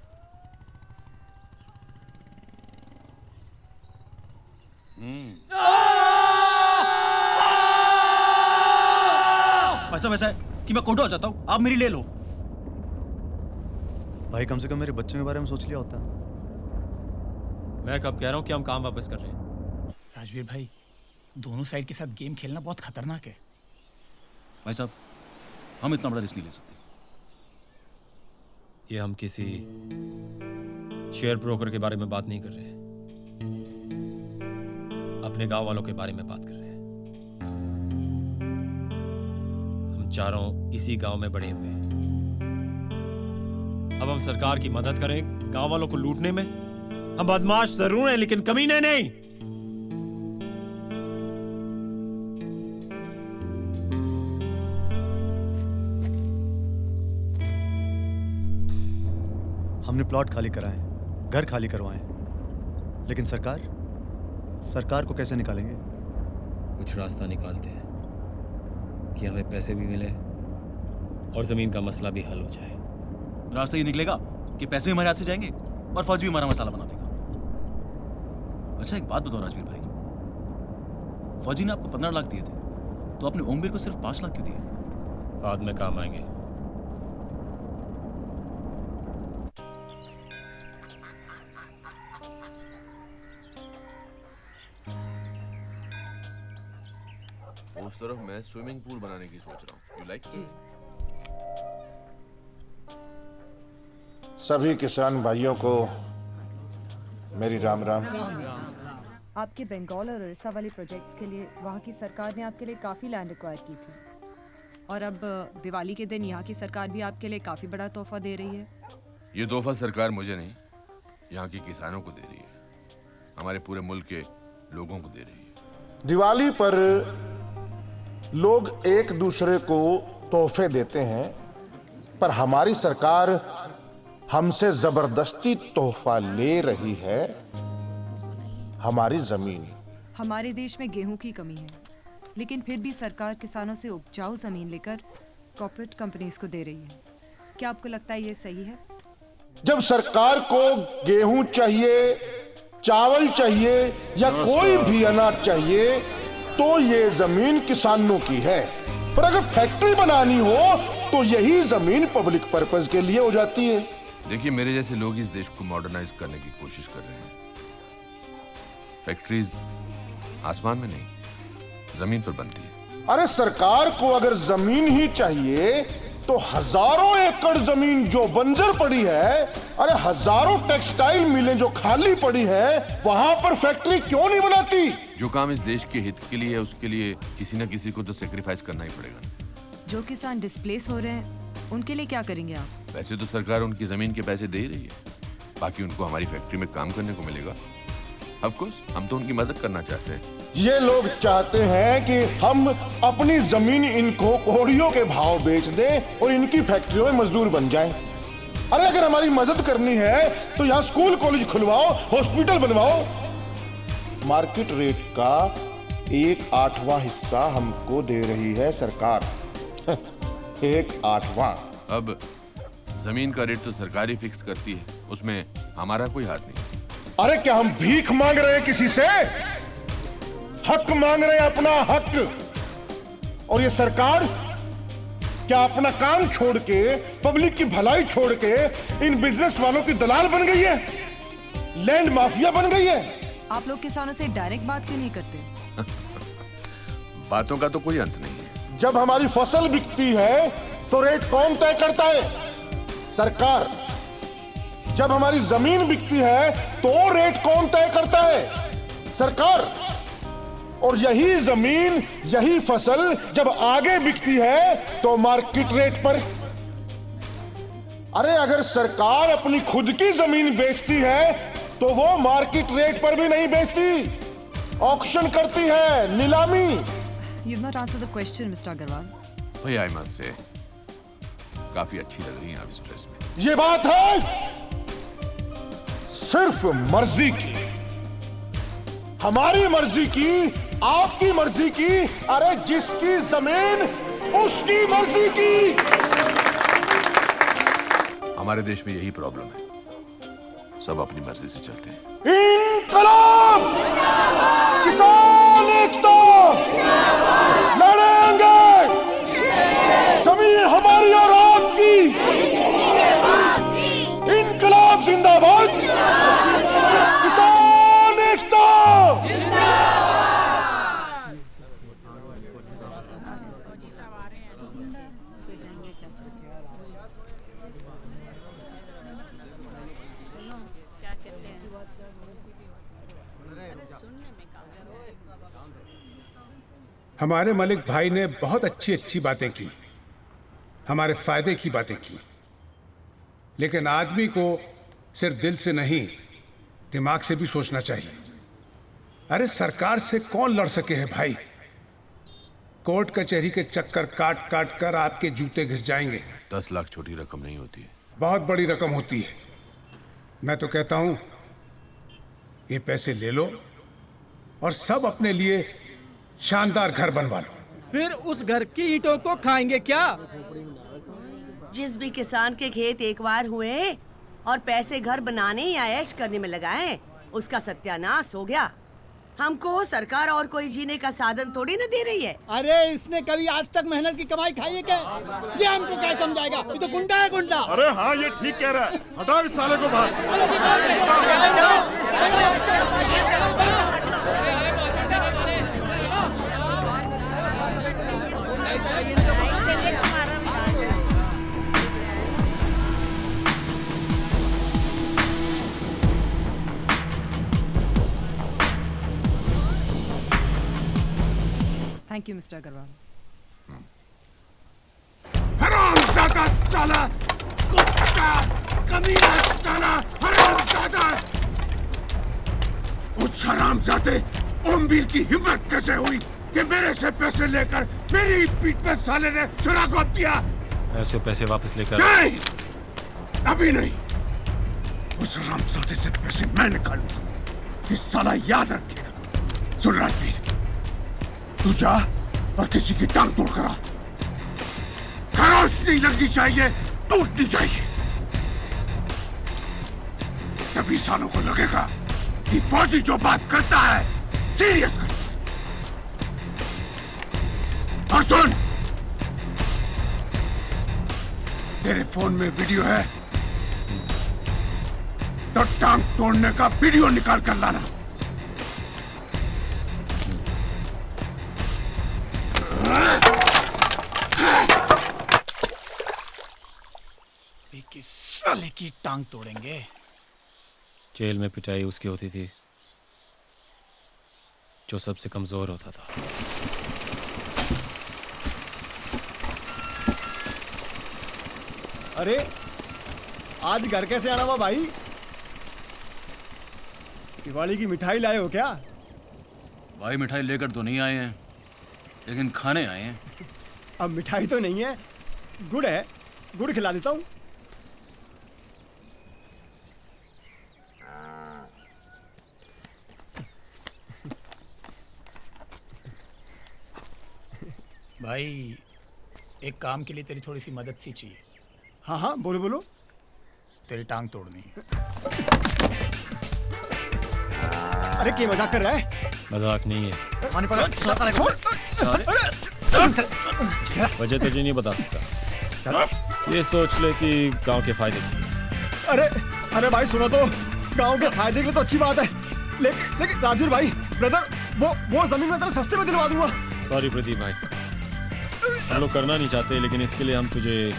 D: वैसा है कि मैं कोटा हो जाता हूँ, आप मेरी ले लो।
C: भाई कम से कम मेरे बच्चों के बारे में सोच लिया होता।
J: मैं कब कह रहा हूँ कि हम काम वापस कर रहे हैं।
F: राजवीर भाई, दोनों साइड के साथ गेम खेलना बहुत खतरनाक है।
D: भाई साहब, हम इतना बड़ा रिस्क नहीं ले सकते।
J: ये हम किसी शेयर ब्रोकर के बारे में बात नहीं कर रहे हैं, अपने गांव वालों के बारे में बात कर रहे हैं। हम चारों इसी गांव में बड़े हुए हैं। अब हम सरकार की मदद करें गांव वालों को लूटने में। हम बदमाश जरूर हैं लेकिन कमीने नहीं।
C: हमने प्लॉट खाली कराए, घर खाली करवाए, लेकिन सरकार को कैसे निकालेंगे?
J: कुछ रास्ता निकालते हैं कि हमें पैसे भी मिले और जमीन का मसला भी हल हो जाए।
D: रास्ता ये निकलेगा कि पैसे भी हमारे हाथ से जाएंगे और फौज भी हमारा मसाला बना देगा। अच्छा एक बात बताओ राजवीर भाई, फौजी ने आपको 15 लाख दिए थे, तो आपने ओमवीर को सिर्फ 5 लाख क्यों दिए?
J: बाद में काम आएंगे।
N: उस तरफ मैं स्विमिंग पूल बनाने की सोच रहा हूँ। You like?
L: सभी किसान भाइयों को मेरी राम राम।
Q: आपके बंगाल और उड़ीसा वाले प्रोजेक्ट्स के लिए वहाँ की सरकार ने आपके लिए काफ़ी लैंड रिक्वायर की थी, और अब दिवाली के दिन यहाँ की सरकार भी आपके लिए काफ़ी बड़ा तोहफा दे रही है।
N: ये तोहफा सरकार मुझे नहीं, यहाँ के किसानों को दे रही है, हमारे पूरे मुल्क के लोगों को दे रही है।
L: दिवाली पर लोग एक दूसरे को तोहफे देते हैं, पर हमारी सरकार हमसे जबरदस्ती तोहफा ले रही है, हमारी जमीन।
Q: हमारे देश में गेहूं की कमी है, लेकिन फिर भी सरकार किसानों से उपजाऊ जमीन लेकर कॉर्पोरेट कंपनीज को दे रही है। क्या आपको लगता है ये सही है?
L: जब सरकार को गेहूं चाहिए, चावल चाहिए या कोई भी अनाज चाहिए, तो ये जमीन किसानों की है। पर अगर फैक्ट्री बनानी हो तो यही जमीन पब्लिक पर्पस के लिए हो जाती है।
N: देखिए, मेरे जैसे लोग इस देश को मॉडर्नाइज करने की कोशिश कर रहे हैं। फैक्ट्रीज आसमान में नहीं, जमीन पर बनती है।
L: अरे सरकार को अगर जमीन ही चाहिए तो हजारों एकड़ जमीन जो बंजर पड़ी है, अरे हजारों टेक्सटाइल मिलें जो खाली पड़ी है, वहां पर फैक्ट्री क्यों नहीं बनाती?
N: जो काम इस देश के हित के लिए है, उसके लिए किसी न किसी को तो सेक्रीफाइस करना ही पड़ेगा।
Q: जो किसान डिस्प्लेस हो रहे हैं उनके लिए क्या करेंगे आप?
N: वैसे तो सरकार उनकी जमीन के पैसे दे ही रही है, बाकी उनको हमारी फैक्ट्री में काम करने को मिलेगा। ऑफ कोर्स हम तो उनकी मदद करना चाहते हैं।
L: ये लोग चाहते हैं कि हम अपनी जमीन इनको कोड़ियों के भाव बेच दें और इनकी फैक्ट्रियों में मजदूर बन जाएं। अरे अगर हमारी मदद करनी है तो यहाँ स्कूल कॉलेज खुलवाओ, हॉस्पिटल बनवाओ। मार्केट रेट का 1/8वां हिस्सा हमको दे रही है सरकार। 1/8वां।
N: अब जमीन का रेट तो सरकार ही फिक्स करती है, उसमें हमारा कोई हाथ नहीं।
L: अरे क्या हम भीख मांग रहे हैं किसी से? हक मांग रहे हैं, अपना हक। और ये सरकार क्या अपना काम छोड़ के, पब्लिक की भलाई छोड़ के इन बिजनेस वालों की दलाल बन गई है, लैंड माफिया बन गई है?
Q: आप लोग किसानों से डायरेक्ट बात क्यों नहीं करते?
N: बातों का तो कोई अंत नहीं है।
L: जब हमारी फसल बिकती है तो रेट कौन तय करता है? सरकार। जब हमारी जमीन बिकती है तो रेट कौन तय करता है? सरकार। और यही जमीन, यही फसल जब आगे बिकती है तो मार्केट रेट पर। अरे अगर सरकार अपनी खुद की जमीन बेचती है तो वो मार्केट रेट पर भी नहीं बेचती, ऑक्शन करती है, नीलामी।
Q: You've not answered the question, Mr. Agarwal.
N: भैया, आई मस्ट से काफी अच्छी लग रही है आप इस ड्रेस में।
L: ये बात है सिर्फ मर्जी की, हमारी मर्जी की, आपकी मर्जी की। अरे जिसकी जमीन उसकी मर्जी की।
N: हमारे देश में यही प्रॉब्लम है, सब अपनी मर्जी से चलते हैं।
L: इंकलाब! किसान एकता! लड़ेंगे! जमीन हमारी और आपकी! इंकलाब जिंदाबाद! किसान एकता!
H: हमारे मलिक भाई ने बहुत अच्छी अच्छी बातें की, हमारे फायदे की बातें की, लेकिन आदमी को सिर्फ दिल से नहीं, दिमाग से भी सोचना चाहिए। अरे सरकार से कौन लड़ सके है भाई? कोर्ट कचहरी के चक्कर काट काट कर आपके जूते घिस जाएंगे।
N: 10 लाख छोटी रकम नहीं होती है,
H: बहुत बड़ी रकम होती है। मैं तो कहता हूं ये पैसे ले लो और सब अपने लिए शानदार घर बनवा लो।
O: फिर उस घर की ईंटों को खाएंगे क्या?
I: जिस भी किसान के खेत एक बार हुए और पैसे घर बनाने या ऐश करने में लगाए, उसका सत्यानाश हो गया। हमको सरकार और कोई जीने का साधन थोड़ी ना दे रही है।
O: अरे इसने कभी आज तक मेहनत की कमाई खाई है क्या? ये हमको क्या समझाएगा? ये तो गुंडा है, गुंडा।
L: अरे हाँ, ये ठीक कह रहा है। हटाओ इस साले को बाहर।
Q: Thank you mister Agrawal.
H: हरामजादा साला, कुत्ता, कमीना साला, हरामजादा। उस हरामजादे ओमवीर की हिम्मत कैसे हुई कि मेरे से पैसे लेकर मेरी पीठ पे साले ने छुरा घोंप दिया?
M: ऐसे पैसे वापस लेकर
H: नहीं, अभी नहीं। उस हरामजादे से पैसे मैं निकालूंगा। ये साला याद रखेगा। सुन राजवीर, तू जा और किसी की टांग तोड़ करा। खरोश नहीं लगनी चाहिए, टूटनी चाहिए। तभी सालों को लगेगा कि फौजी जो बात करता है सीरियस करता है। और सुन, तेरे फोन में वीडियो है तो टांग तोड़ने का वीडियो निकाल कर लाना।
F: किस साले की टांग तोड़ेंगे।
M: जेल में पिटाई उसकी होती थी जो सबसे कमजोर होता था।
E: अरे आज घर कैसे आना हुआ भाई? दिवाली की मिठाई लाए हो क्या?
J: भाई मिठाई लेकर तो नहीं आए हैं, लेकिन खाने आए हैं।
E: अब मिठाई तो नहीं है, गुड़ है। गुड़ खिला देता हूँ।
F: भाई एक काम के लिए तेरी थोड़ी सी मदद सी चाहिए।
E: हाँ हाँ, बोलो बोलो।
F: तेरी टांग तोड़नी है।
E: अरे क्या मजाक कर रहा है?
M: मजाक नहीं है। वजह तुझे नहीं बता सकता। ये सोच ले कि गांव के फायदे के।
E: अरे अरे भाई सुनो तो, गांव के फायदे के लिए तो अच्छी बात है, लेकिन राजवीर भाई, ब्रदर, वो जमीन में तेरा सस्ते में दिलवा दूंगा।
M: सॉरी प्रदीप भाई, हम लोग करना नहीं चाहते, लेकिन इसके लिए हम तुझे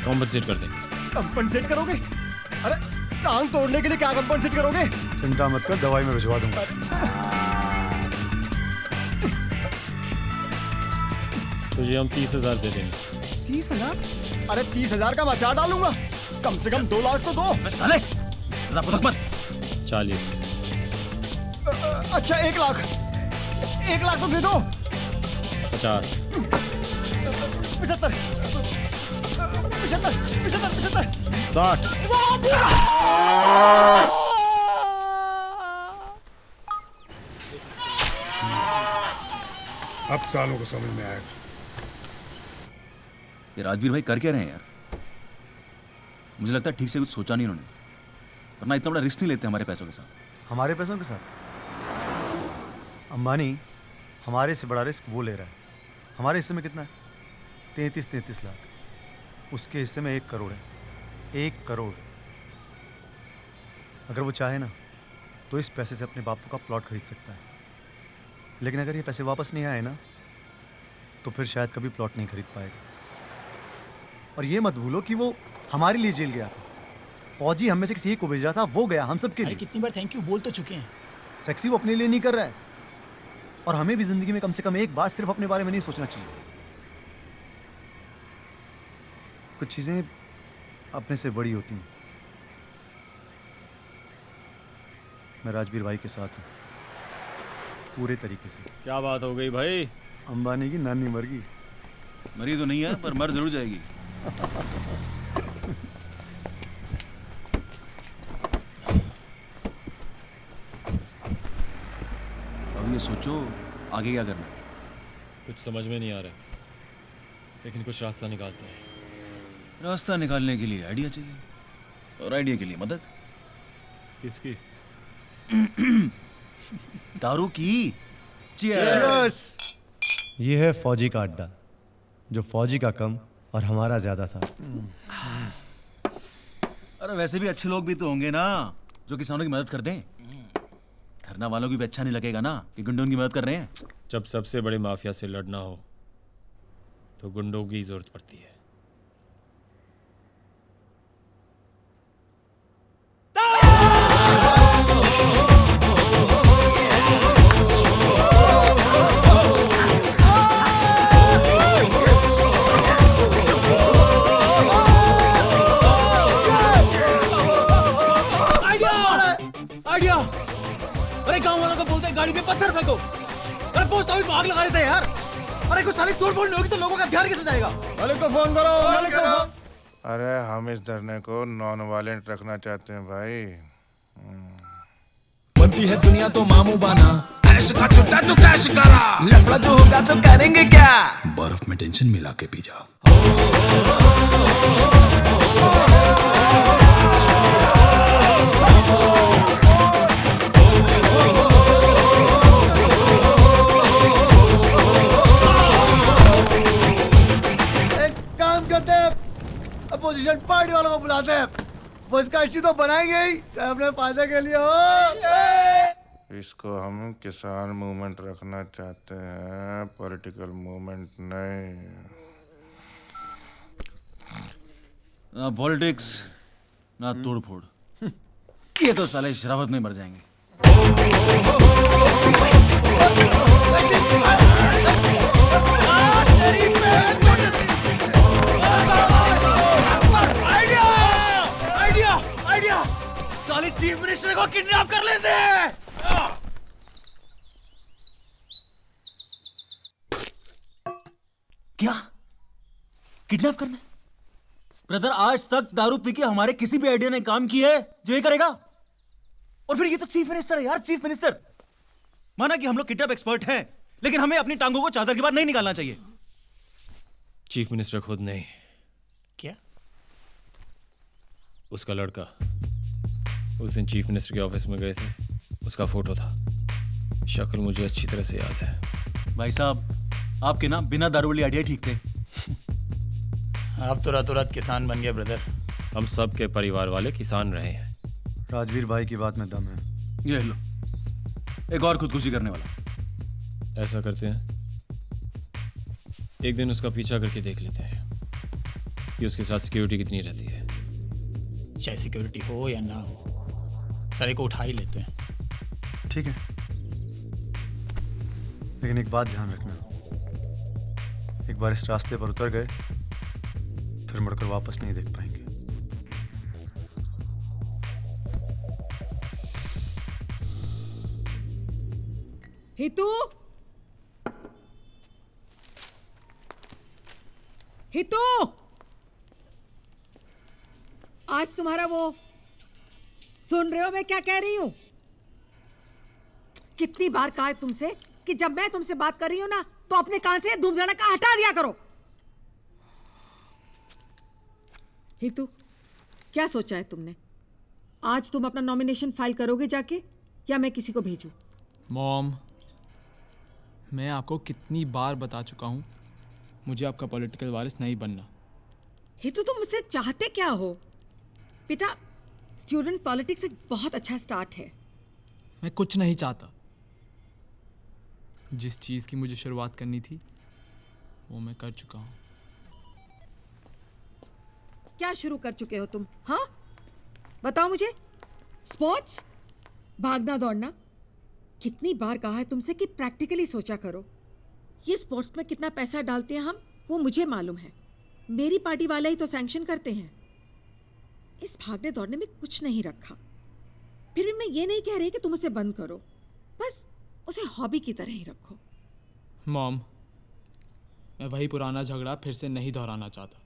M: कॉम्पनसेट कर देंगे।
E: कंपनसेट करोगे? अरे टांग तोड़ने के लिए क्या कंपनसेट करोगे?
C: चिंता मत कर, दवाई में भिजवा दूंगा।
M: तुझे हम 30,000 दे देंगे।
E: 30,000? अरे 30,000 का मचा डालूंगा। कम से कम 2 लाख तो दो।
D: साले मत।
M: 40।
E: अच्छा 1 लाख। 1 लाख तो दे दो।
M: 50।
E: 75।
M: 60।
H: अब सालों को समझ में आएगा।
J: ये राजवीर भाई कर क्या रहे हैं यार? मुझे लगता है ठीक से कुछ सोचा नहीं उन्होंने, वरना इतना बड़ा रिस्क नहीं लेते हमारे पैसों के साथ।
C: हमारे पैसों के साथ? अंबानी हमारे से बड़ा रिस्क वो ले रहा है। हमारे हिस्से में कितना है? 33 लाख। उसके हिस्से में 1 करोड़ है। 1 करोड़। अगर वो चाहे ना तो इस पैसे से अपने बापू का प्लॉट खरीद सकता है, लेकिन अगर ये पैसे वापस नहीं आए ना तो फिर शायद कभी प्लॉट नहीं खरीद पाएगा। और ये मत भूलो कि वो हमारे लिए जेल गया था। फौजी हम में से किसी एक को भेज रहा था, वो गया हम सब के लिए।
F: कितनी बार थैंक यू बोल तो चुके हैं।
C: सेक्सी वो अपने लिए नहीं कर रहा है, और हमें भी जिंदगी में कम से कम एक बार सिर्फ अपने बारे में नहीं सोचना चाहिए। कुछ चीजें अपने से बड़ी होती हैं। मैं राजवीर भाई के साथ हूँ पूरे तरीके से।
J: क्या बात हो गई भाई?
C: अंबानी की नानी मर गई।
J: मरी तो नहीं है, पर मर जरूर जाएगी। अब ये सोचो आगे क्या करना है।
M: कुछ समझ में नहीं आ रहा, लेकिन कुछ रास्ता निकालते हैं।
J: रास्ता निकालने के लिए आइडिया चाहिए, और आइडिया के लिए मदद।
M: किसकी?
D: दारू की।
B: Cheers!
C: ये है फौजी का अड्डा, जो फौजी का कम और हमारा ज्यादा था।
D: अरे वैसे भी अच्छे लोग भी तो होंगे ना, जो किसानों की मदद कर दें। धरना वालों की भी अच्छा नहीं लगेगा ना कि गुंडों की मदद कर रहे हैं।
M: जब सबसे बड़े माफिया से लड़ना हो तो गुंडों की जरूरत पड़ती है।
D: आइडिया! अरे गांव वालों को बोलते हैं गाड़ी पे पत्थर फेंको। अरे पोस्ट ऑफिस में आग लगा देते हैं यार। अरे कुछ साली तोड़-फोड़ नहीं होगी तो लोगों का ध्यान कैसे जाएगा?
L: मालिक को फोन करो, मालिक को फोन। अरे हम इस धरने को नॉन वायलेंट रखना चाहते हैं भाई।
O: बनती है दुनिया तो मामू बना, ऐश का छुट्टा तो कैश करा, लफड़ा जो होगा तो करेंगे क्या, बर्फ में टेंशन मिला के पी जा।
B: अपोजिशन पार्टी वालों को बुलाते हैं, वो इसका इश्यू तो बनाएंगे ही, चाहे अपने फायदे के लिए हो।
L: इसको हम किसान मूवमेंट रखना चाहते हैं, पॉलिटिकल मूवमेंट नहीं।
D: ना पॉलिटिक्स ना तोड़-फोड़, ये तो साले शराफत में मर जाएंगे। आइडिया! साले चीफ मिनिस्टर को किडनैप कर लेते हैं। क्या किडनैप करना? ब्रदर, आज तक दारू पी के हमारे किसी भी आइडिया ने काम किया है जो ये करेगा? और फिर ये तो चीफ मिनिस्टर है यार, चीफ मिनिस्टर। माना कि हम लोग किडनैप एक्सपर्ट हैं, लेकिन हमें अपनी टांगों को चादर के बाद नहीं निकालना चाहिए।
M: चीफ मिनिस्टर खुद नहीं,
F: क्या?
M: उसका लड़का उस दिन चीफ मिनिस्टर के ऑफिस में गए थे, उसका फोटो था। शक्ल मुझे अच्छी तरह से याद है।
D: भाई साहब, आपके ना बिना दारू वाली आइडिया ठीक थे।
F: आप तो रातों रात किसान बन गए ब्रदर।
M: हम सब के परिवार वाले किसान रहे हैं।
C: राजवीर भाई की बात में दम है।
D: ये लो, एक और खुदकुशी करने वाला।
M: ऐसा करते हैं, एक दिन उसका पीछा करके देख लेते हैं कि उसके साथ सिक्योरिटी कितनी रहती है।
F: चाहे सिक्योरिटी हो या ना हो, सारे को उठा ही लेते हैं।
C: ठीक है, लेकिन एक बात ध्यान रखना, एक बार इस रास्ते पर उतर गए फिर मुड़कर वापस नहीं देख पाएंगे।
G: हितू, हितू, आज तुम्हारा वो सुन रहे हो मैं क्या कह रही हूं? कितनी बार कहा है तुमसे कि जब मैं तुमसे बात कर रही हूं ना तो अपने कान से धूम धड़ाका हटा दिया करो। हितू, क्या सोचा है तुमने? आज तुम अपना नॉमिनेशन फाइल करोगे जाके या मैं किसी को भेजूं?
R: मॉम, मैं आपको कितनी बार बता चुका हूं, मुझे आपका पॉलिटिकल वारिस नहीं बनना।
G: हितू, तुम मुझसे चाहते क्या हो? बेटा, स्टूडेंट पॉलिटिक्स एक बहुत अच्छा स्टार्ट है।
R: मैं कुछ नहीं चाहता। जिस चीज़ की मुझे शुरुआत करनी थी वो मैं कर चुका हूँ।
G: क्या शुरू कर चुके हो तुम? हाँ, बताओ मुझे। स्पोर्ट्स, भागना दौड़ना। कितनी बार कहा है तुमसे कि प्रैक्टिकली सोचा करो। ये स्पोर्ट्स में कितना पैसा डालते हैं हम, वो मुझे मालूम है। मेरी पार्टी वाले ही तो सैंक्शन करते हैं। इस भागने दौड़ने में कुछ नहीं रखा। फिर भी मैं ये नहीं कह रही कि तुम उसे बंद करो, बस उसे हॉबी की तरह ही रखो।
R: मॉम, मैं वही पुराना झगड़ा फिर से नहीं दोहराना चाहता।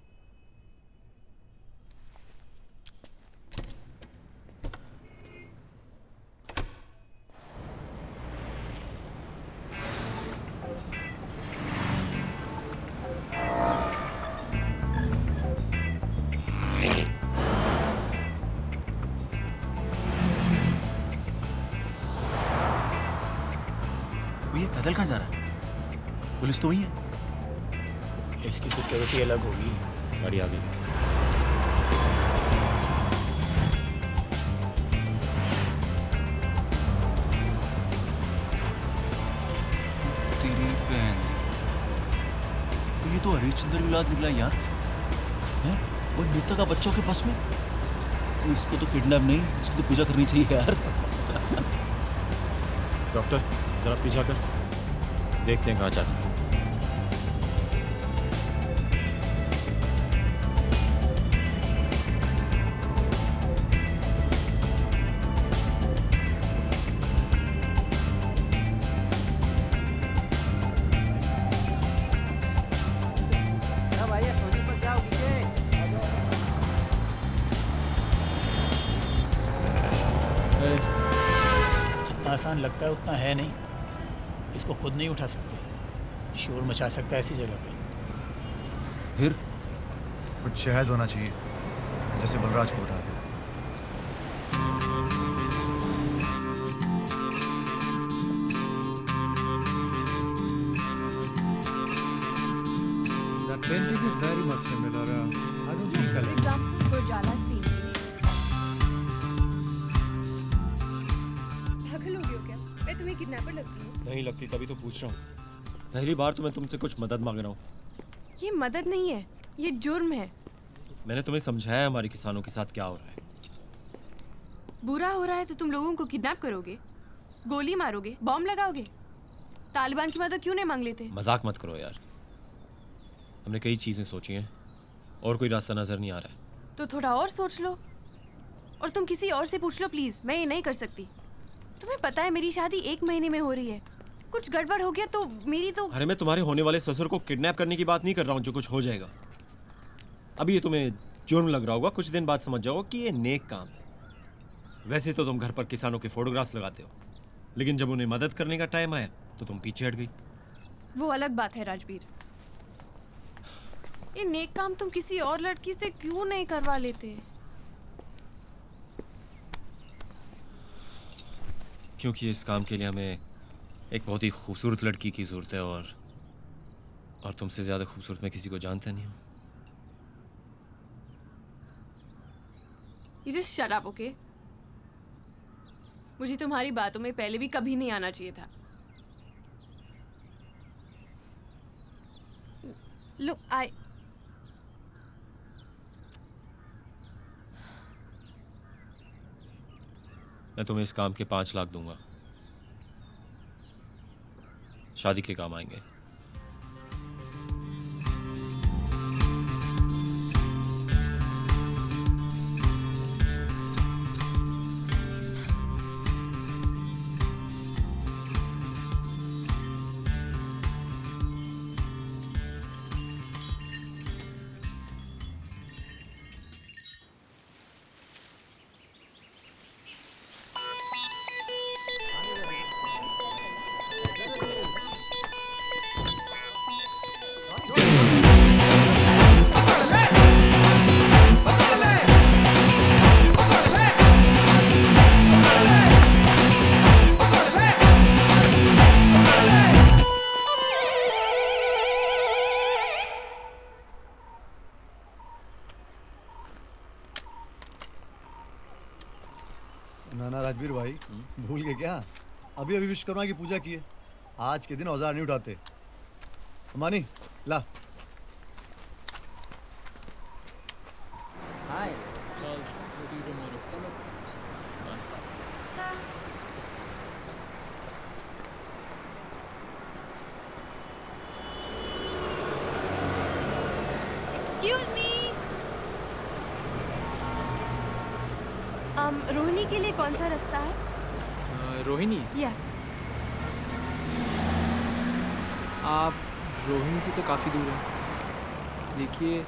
D: पैदल कहाँ जा रहा है? पुलिस तो वही है।
F: इसकी सिक्योरिटी अलग होगी।
M: गाड़ी आ गई।
D: तेरी बहन, तो ये तो हरीश चंद्र की औलाद निकला यार। हैं? वो नेता का बच्चों के पास में। तो इसको तो किडनैप नहीं, इसको तो पूजा करनी चाहिए यार।
M: डॉक्टर जरा पीछा कर, देखते हैं कहाँ जाता है।
F: जितना आसान लगता है उतना है नहीं। इसको खुद नहीं उठा सकते, शोर मचा सकता है ऐसी जगह पे।
D: फिर
C: कुछ शहद होना चाहिए, जैसे बलराज को उठाते।
B: That painting is very much similar. I don't think
K: For example, Gojala's painting. पागल हो गए हो क्या? मैं तुम्हें किडनैपर लगती हूँ?
M: नहीं लगती, तभी तो पूछ रहा हूँ। पहली बार तो मैं तुमसे कुछ मदद मांग रहा हूँ।
K: ये मदद नहीं है, ये जुर्म है।
M: मैंने तुम्हें समझाया हमारे किसानों के साथ क्या हो रहा है।
K: बुरा हो रहा है तो तुम लोगों को किडनैप करोगे, गोली मारोगे, बॉम्ब लगाओगे। तालिबान की मदद क्यों नहीं मांग लेते?
M: मजाक मत करो यार, हमने कई चीजें सोची हैं और कोई रास्ता नजर नहीं आ रहा है।
K: तो थोड़ा और सोच लो, और तुम किसी और से पूछ लो प्लीज। मैं ये नहीं कर सकती। तुम्हें पता है मेरी शादी 1 महीने में हो रही है। कुछ गड़बड़ हो गया तो मेरी तो।
M: अरे मैं तुम्हारे होने वाले ससुर को किडनैप करने की बात नहीं कर रहा हूँ जो कुछ हो जाएगा। अभी ये तुम्हें जुर्म लग रहा होगा, कुछ दिन बाद समझ जाओ कि ये नेक काम है। वैसे तो तुम घर पर किसानों के फोटोग्राफ्स लगाते हो, लेकिन जब उन्हें मदद करने का टाइम आया तो तुम पीछे हट गई।
K: वो अलग बात है राजवीर। ये नेक काम तुम किसी और लड़की से क्यों नहीं करवा लेते?
M: क्योंकि इस काम के लिए हमें एक बहुत ही खूबसूरत लड़की की ज़रूरत है, और तुमसे ज़्यादा खूबसूरत मैं किसी को जानता नहीं हूँ।
K: You just shut up, okay? मुझे तुम्हारी बातों में पहले भी कभी नहीं आना चाहिए था। Look,
M: मैं तुम्हें इस काम के 5 लाख दूंगा, शादी के काम आएंगे।
C: नाना राजवीर भाई, भूल गए क्या? अभी अभी विश्वकर्मा की पूजा की है। आज के दिन औजार नहीं उठाते। अमानी ला।
R: हाय।
K: Excuse me. रोहिणी के लिए कौन सा रास्ता है?
R: रोहिणी?
K: या
R: आप रोहिणी से तो काफ़ी दूर हैं। देखिए,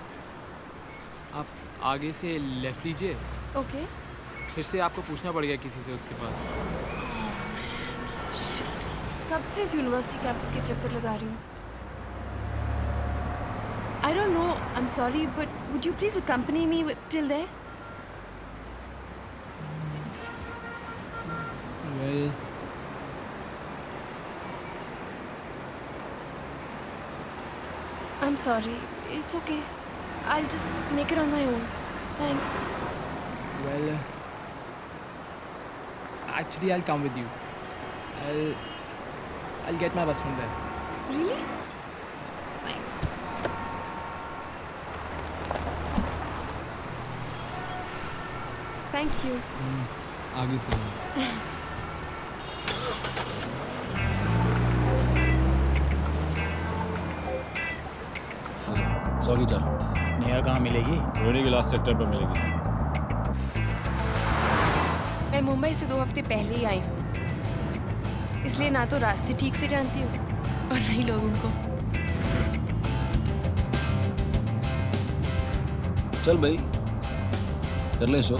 R: आप आगे से लेफ्ट लीजिए।
K: ओके।
R: फिर से आपको पूछना पड़ेगा किसी से उसके बाद।
K: कब से इस यूनिवर्सिटी कैंपस के चक्कर लगा रही हूँ? I don't know. I'm sorry, but would you please accompany me till there?
R: Well,
K: I'm sorry. It's okay. I'll just make it on my own. Thanks.
R: Well, actually, I'll come with you. I'll get my bus from there.
K: Really? Thanks. Thank you.
R: आगे से
D: sorry चल।
F: नेहा कहाँ मिलेगी?
M: रोहिणी के last sector पर मिलेगी।
K: मैं मुंबई से 2 हफ्ते पहले ही आई हूँ, इसलिए ना तो रास्ते ठीक से जानती हूँ और ना ही लोगों को।
D: चल भाई कर ले शो।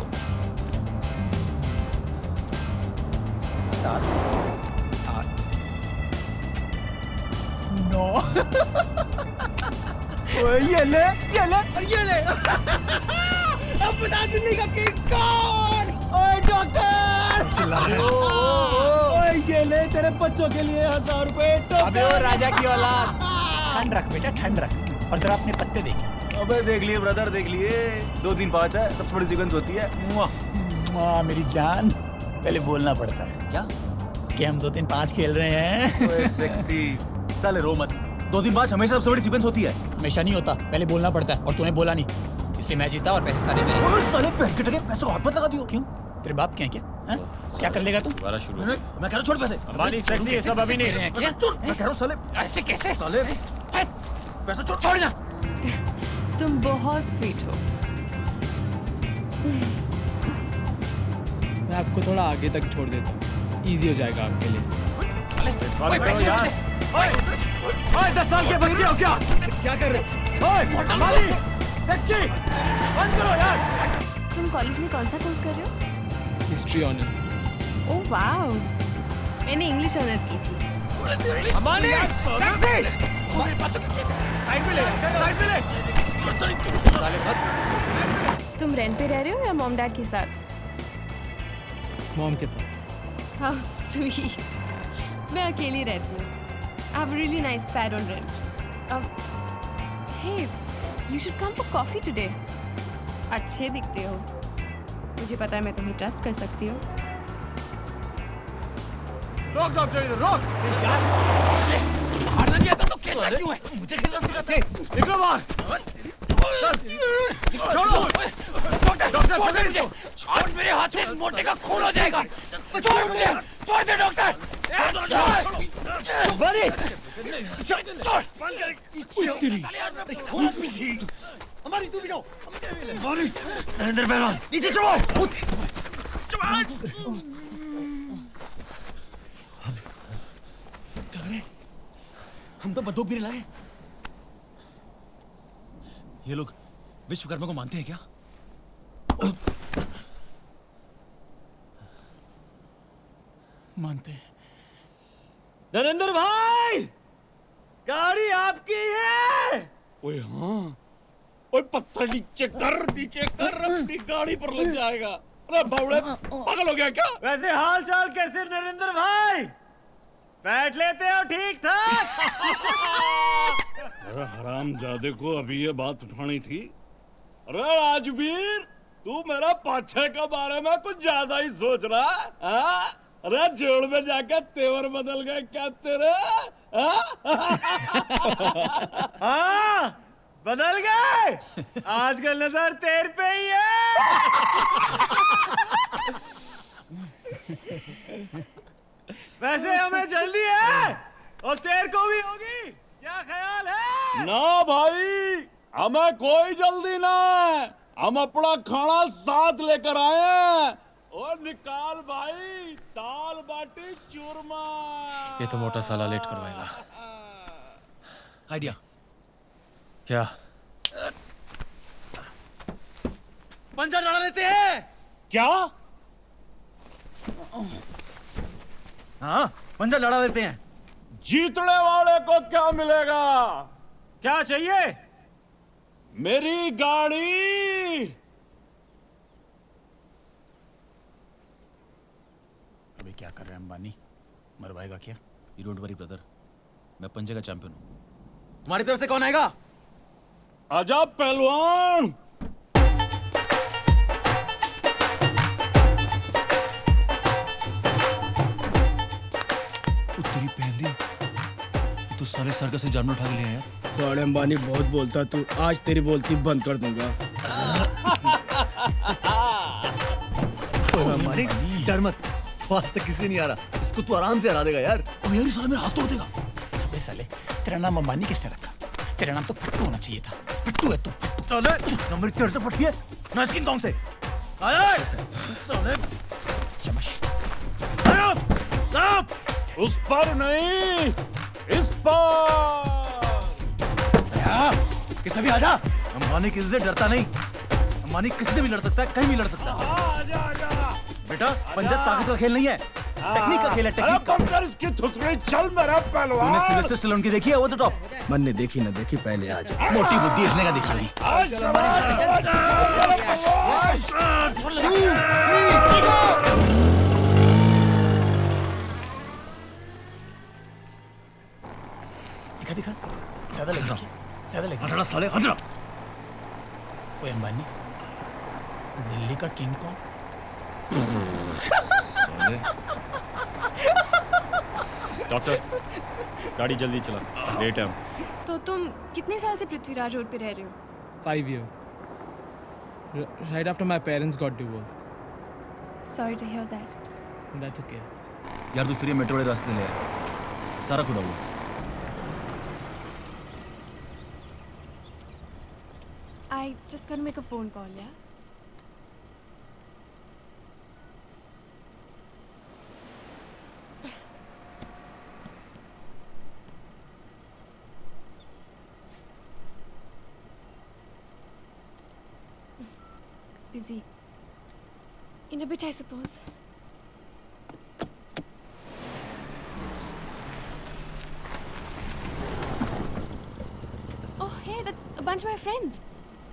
F: 7 8 9
O: ये ले और ये ले। अब बता दिल्ली का किंग कौन? ओए डॉक्टर! ओए ये ले तेरे बच्चों के लिए 1000 रुपए।
F: अबे ओ राजा की औलाद, ठंड रख बेटा, ठंड रख। और जरा अपने पत्ते देख।
D: अबे देख लिए ब्रदर, देख लिए। 2 3 5 है, सबसे बड़ी सीक्वेंस होती है।
F: मुआ मेरी जान, पहले बोलना पड़ता है।
D: क्या?
F: कि हम 2 3 5 खेल रहे हैं।
D: ओए सेक्सी साले रो मत। 2 3 5 हमेशा सबसे बड़ी सीक्वेंस होती है।
F: हमेशा नहीं होता, पहले बोलना पड़ता है और तूने बोला नहीं, इसलिए मैं जीता और पैसे सारे मेरे।
D: ओए साले पैकेट के पैसे को हाथ मत लगा दियो।
F: क्यों? तेरे बाप के हैं क्या? हाँ? क्या कर लेगा तू?
M: दोबारा शुरू।
D: मैं कह रहा हूँ छोड़ पैसे।
M: अंबानी सेक्सी ये सब अभी नहीं
F: है क्या?
D: मैं कह रहा हूँ साले
F: ऐसे कैसे?
D: साले पैसे छोड़ ना।
K: तुम बहुत स्वीट हो।
R: मैं आपको थोड़ा आगे तक छोड़ देता हूँ, इजी हो जाएगा आपके लिए।
O: ओए 10 साल के बच्चे हो क्या? क्या कर रहे? ओए अंबानी सेक्सी बंद करो यार।
K: तुम कॉलेज में कौन सा कोर्स कर रहे हो?
R: History honours.
K: ओह वाओ, मैंने इंग्लिश ऑनर्स की थी।
O: अंबानी सेक्सी साइड पे ले, साइड पे ले।
K: तुम रेंट पे रह रहे हो या मॉम डैड के साथ?
R: मॉम के साथ।
K: How sweet. मैं अकेली रहती हूँ। I have a really nice pad on rent. Hey, you should come for coffee today. अच्छे दिखते हो। मुझे पता है मैं तुम्हें ट्रस्ट कर सकती हूँ।
O: रोक डॉक्टर इधर रोक।
F: मारना नहीं आता तो खेलना क्यों है? मुझे खेलना सिखाते।
O: निकलो बाहर। छोड़ो। डॉक्टर
F: छोड़ मेरे हाथ से, मोटे का खून हो जाएगा। छोड़ दे डॉक्टर।
O: बड़ी हमारी तू भी जाओ।
D: नरेंद्र पहलवान नीचे चलो। हम तो बंदूक भी नहीं लाए। ये लोग विश्वकर्मा को मानते हैं क्या?
F: मानते हैं।
O: नरेंद्र भाई गाड़ी आपकी है।
A: ओए हाँ, ओए पत्थर नीचे कर अपनी गाड़ी पर लग जाएगा। अरे बावड़े पागल हो गया क्या?
O: वैसे हाल चाल कैसे नरेंद्र भाई? बैठ लेते हो ठीक ठाक?
A: अरे हरामजादे को अभी ये बात उठानी थी। अरे राजवीर, तू मेरा पाछे के बारे में कुछ ज्यादा ही सोच रहा है। अरे जेल में जाकर तेवर बदल गए क्या तेरे?
O: हाँ बदल गए। आजकल नजर तेर पे ही है। वैसे हमें जल्दी है और तेर को भी होगी, क्या ख्याल है?
A: ना भाई, हमें कोई जल्दी ना है। हम अपना खाना साथ लेकर आए हैं। और निकाल भाई दाल बाटी चूरमा।
M: ये तो मोटा साला लेट करवाएगा।
D: आइडिया
M: क्या?
O: पंजा लड़ा लेते हैं
A: क्या?
D: हाँ पंजा लड़ा देते हैं।
A: जीतने वाले को क्या मिलेगा?
O: क्या चाहिए?
A: मेरी गाड़ी।
F: अभी क्या कर रहे हैं अंबानी? मरवाएगा क्या?
D: यू डोंट वरी ब्रदर, मैं पंजे का चैंपियन हूँ। तुम्हारी तरफ से कौन आएगा?
A: आजा पहलवान।
D: तेरी पहन दी तो सारे सर्कस से जानवर उठा के ले आया।
S: थोड़े अंबानी बहुत बोलता तू, आज तेरी बोलती बंद कर दूंगा।
C: हमारी डर मत, तो आज तक किसी नहीं आ रहा, इसको तू आराम से हरा देगा यार।
F: अब यार साले मेरा हाथ तोड़ देगा। अबे साले तेरा नाम अंबानी किसने रखा? तेरा नाम तो फट्टू होना चाहिए था। फट्टू है तू, फट्टू।
D: साले नंबर तेरे से फटती है ना, स्किन कौन से आया साले।
F: शाबाश।
A: उस पर नहीं, इस पर।
D: किसने भी आजा। अंबानी किसी से डरता नहीं, अंबानी किसी से भी लड़ सकता है, कहीं भी लड़ सकता है। बेटा पंजाब ताकत का खेल नहीं है, टेक्निक का खेल है। टेक्निक का।
A: पंकज इसकी थुथड़ी चल मेरा पहलवान।
D: तूने सिल्वेस्टर स्टैलोन की देखी है? वो तो टॉप।
S: मन ने देखी ना देखी, पहले आ जा।
D: मोटी बुद्धि इसने का दिखा नहीं।
F: दिखा दिखा, ज्यादा लग रहा, ज्यादा लग
D: हटना साले, हटना।
F: ओए अंबानी, दिल्ली का किंग कौन?
M: डॉक्टर गाड़ी जल्दी चला, लेट है हम।
K: तो तुम कितने साल से पृथ्वीराज रोड पे रह रहे हो?
R: 5 years. Right after my parents got divorced.
K: Sorry to hear that.
R: That's okay.
D: यार तू फ्री मेट्रो वाले रास्ते ले आया, सारा खुदा हुआ।
K: I just gonna make a phone call, yeah? Busy. In a bit, I suppose. Oh, hey, that's a bunch of my friends.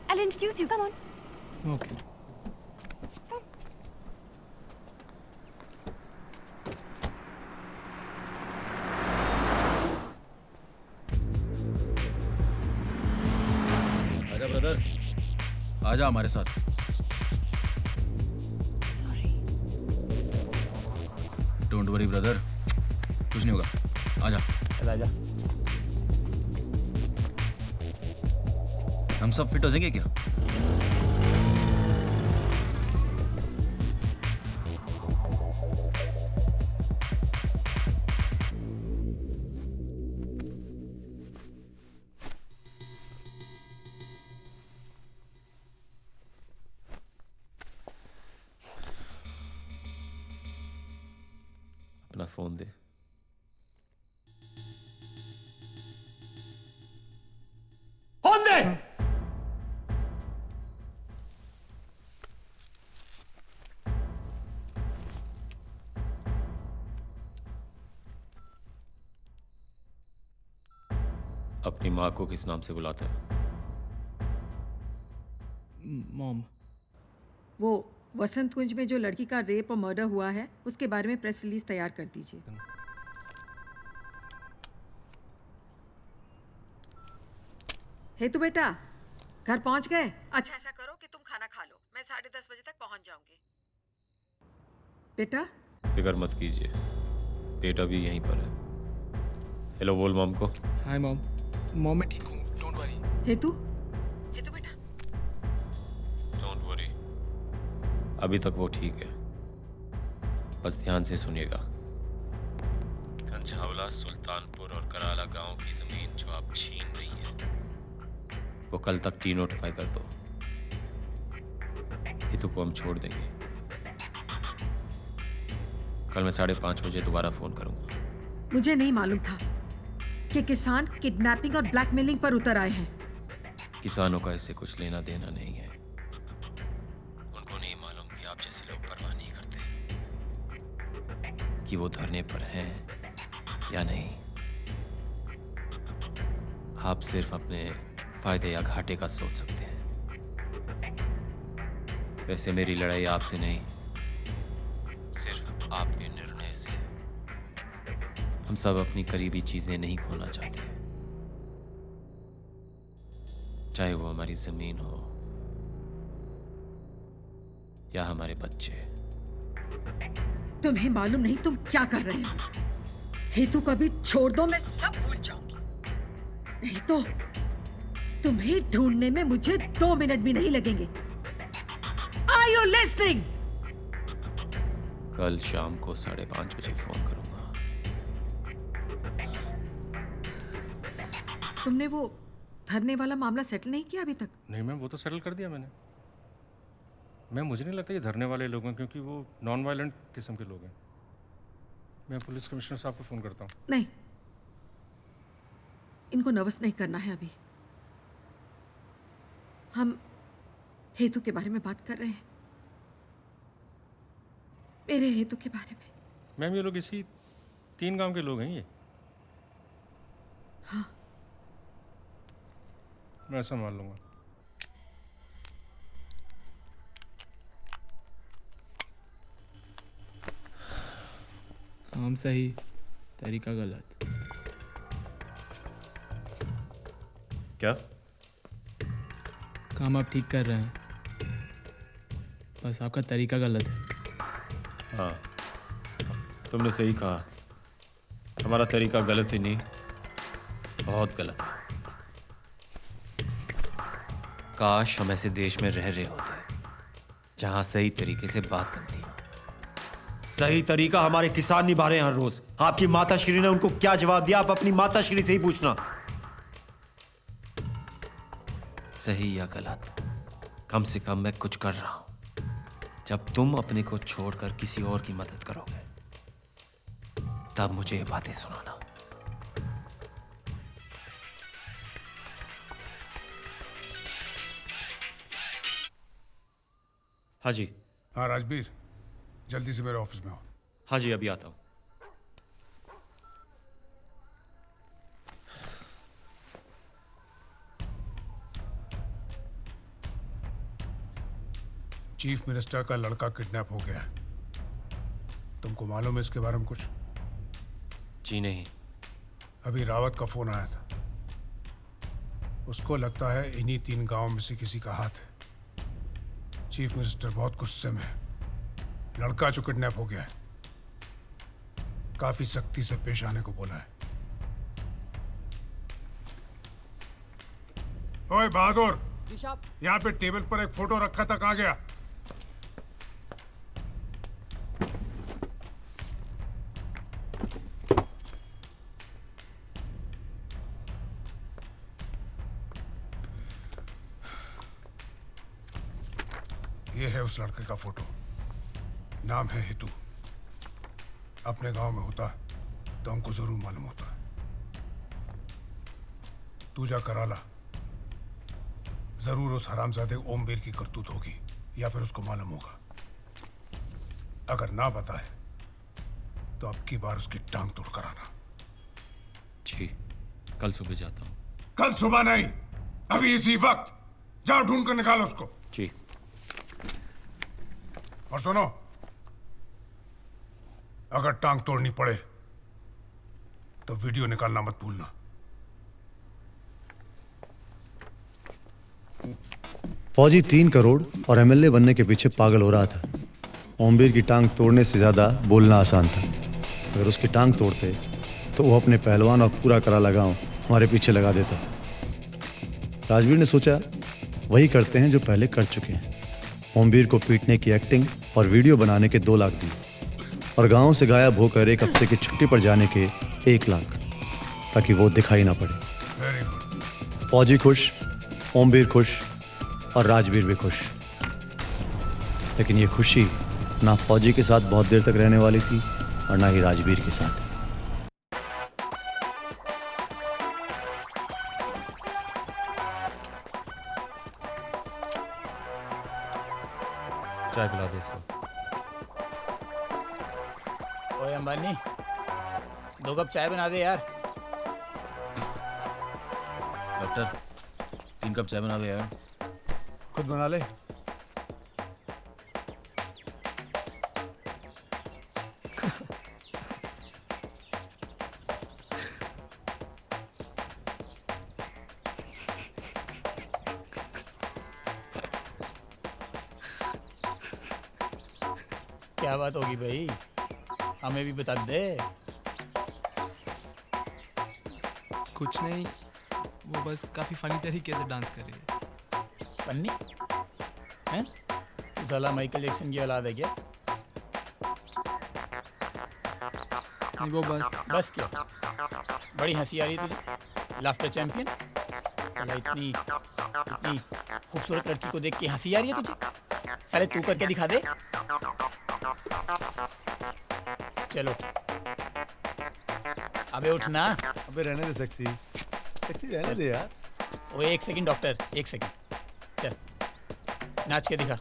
K: I'll introduce you. Come on.
R: Okay.
K: Come.
D: आजा brother, आजा हमारे साथ। डोंट वरी ब्रदर, कुछ नहीं होगा, आजा।
F: चल आजा।
D: हम सब फिट हो जाएंगे क्या?
M: अपना फोन दे।
A: फोन दे।
M: अपनी माँ को किस नाम से बुलाता है?
R: Mom.
G: वो वसंत कुंज में जो लड़की का रेप और मर्डर हुआ है, उसके बारे में प्रेस रिलीज तैयार कर दीजिए। हेतु बेटा, घर पहुंच गए? अच्छा ऐसा करो कि तुम खाना खा लो, मैं 10:30 बजे तक पहुंच जाऊंगी। बेटा
M: फिक्र मत कीजिए, बेटा भी यहीं पर है। हेलो बोल मॉम को।
R: Hi mom. Mom मैं ठीक हूँ. Don't worry.
G: हेतु बेटा।
M: डोंट वरी, अभी तक वो ठीक है। बस ध्यान से सुनिएगा। कंछावला, सुल्तानपुर और कराला गांव की जमीन जो आप छीन रही है, वो कल तक नोटिफाई कर दो। हितू को हम छोड़ देंगे। कल मैं 5:30 बजे दोबारा फोन करूंगा।
G: मुझे नहीं मालूम था कि किसान किडनैपिंग और ब्लैकमेलिंग पर उतर आए हैं।
M: किसानों का इससे कुछ लेना देना नहीं है। उनको नहीं मालूम कि आप जैसे लोग परवाह नहीं करते कि वो धरने पर हैं या नहीं। आप सिर्फ अपने फायदे या घाटे का सोच सकते हैं। वैसे मेरी लड़ाई आपसे नहीं, सिर्फ आपके निर्णय से। हम सब अपनी करीबी चीजें नहीं खोना चाहते। चाहे वो हमारी जमीन हो या हमारे बच्चे।
G: तुम्हें मालूम नहीं तुम क्या कर रहे हो। हेतु को भी छोड़ दो, मैं सब भूल जाऊंगी। नहीं तो तुम्हें ढूंढने में मुझे 2 मिनट भी नहीं लगेंगे। Are you listening?
M: कल शाम को 5:30 बजे फोन करूंगा।
G: तुमने वो धरने वाला मामला सेटल नहीं किया अभी तक?
T: नहीं मैम, वो तो सेटल कर दिया मैंने। मैम मुझे नहीं लगता ये धरने वाले लोग हैं, क्योंकि वो नॉन वायलेंट किस्म के लोग हैं। मैं पुलिस कमिश्नर साहब को फ़ोन करता हूँ।
G: नहीं, इनको नर्वस नहीं करना है अभी। हम हेतु के बारे में बात कर रहे हैं, मेरे हेतु के बारे में।
T: मैम ये लोग इसी 3 गांव के लोग हैं ये।
G: हाँ,
T: मैं संभाल लूंगा।
R: काम सही, तरीका गलत।
C: क्या?
R: काम आप ठीक कर रहे हैं, बस आपका तरीका गलत है।
C: हाँ, तुमने सही कहा। हमारा तरीका गलत ही नहीं, बहुत गलत।
M: काश हम ऐसे देश में रह रहे होते जहां सही तरीके से बात बनती।
U: सही तरीका हमारे किसान निभा रहे हैं हर रोज। आपकी माताश्री ने उनको क्या जवाब दिया, आप अपनी माताश्री से ही पूछना।
M: सही या गलत, कम से कम मैं कुछ कर रहा हूं। जब तुम अपने को छोड़कर किसी और की मदद करोगे, तब मुझे ये बातें सुनाना।
C: हाँ जी।
H: हाँ राजबीर, जल्दी से मेरे ऑफिस में आओ।
C: हाँ जी, अभी आता हूँ।
H: चीफ मिनिस्टर का लड़का किडनैप हो गया है। तुमको मालूम है इसके बारे में कुछ?
M: जी नहीं।
H: अभी रावत का फोन आया था। उसको लगता है इन्हीं 3 गांव में से किसी का हाथ है। चीफ मिनिस्टर बहुत गुस्से में है। लड़का जो किडनैप हो गया है, काफी सख्ती से पेश आने को बोला है। ओए बहादुर, यहाँ पे टेबल पर एक फोटो रखा था, कहाँ गया? ये है उस लड़के का फोटो। नाम है हेतु। अपने गांव में होता तो हमको जरूर मालूम होता। तू जा कराला, जरूर उस हरामजादे ओमबीर की करतूत होगी, या फिर उसको मालूम होगा। अगर ना बताए तो अब की बार उसकी टांग तोड़ कर आना।
M: जी, कल सुबह जाता हूँ।
H: कल सुबह नहीं, अभी इसी वक्त जाओ, ढूंढ कर निकालो उसको।
M: जी।
H: और सुनो, अगर टांग तोड़नी पड़े तो वीडियो निकालना मत भूलना।
C: फौजी 3 करोड़ और एमएलए बनने के पीछे पागल हो रहा था। ओमबीर की टांग तोड़ने से ज्यादा बोलना आसान था। अगर उसकी टांग तोड़ते तो वो अपने पहलवान और पूरा करा लगाओ हमारे पीछे लगा देता। राजवीर ने सोचा वही करते हैं जो पहले कर चुके हैं। ओमबीर को पीटने की एक्टिंग और वीडियो बनाने के 2 लाख दिए और गांव से गायब होकर 1 हफ्ते की छुट्टी पर जाने के 1 लाख, ताकि वो दिखाई ना पड़े। फौजी खुश, ओमबीर खुश और राजवीर भी खुश। लेकिन ये खुशी ना फौजी के साथ बहुत देर तक रहने वाली थी और ना ही राजवीर के साथ।
T: चाय पिला दे इसको।
F: ओए अंबानी, 2 कप चाय बना दे यार।
J: डॉक्टर, 3 कप चाय बना दे यार।
B: खुद बना ले।
F: क्या बात होगी भाई, हमें भी बता दे।
R: कुछ नहीं, वो बस काफी फनी तरीके से डांस कर रही है।
F: फनी हैं? तू साला माइकल जैक्सन की औलाद है क्या?
R: नहीं वो
F: बस क्या? बड़ी हंसी आ रही है तुझे, लाफ्टर चैंपियन। साला इतनी खूबसूरत लड़की को देख के हंसी आ रही है तुझे? साले तू करके दिखा दे। चलो अबे उठना।
C: अबे रहने दे सेक्सी, सेक्सी रहने दे यार।
F: वो एक सेकंड डॉक्टर, एक सेकंड। चल नाच के दिखा।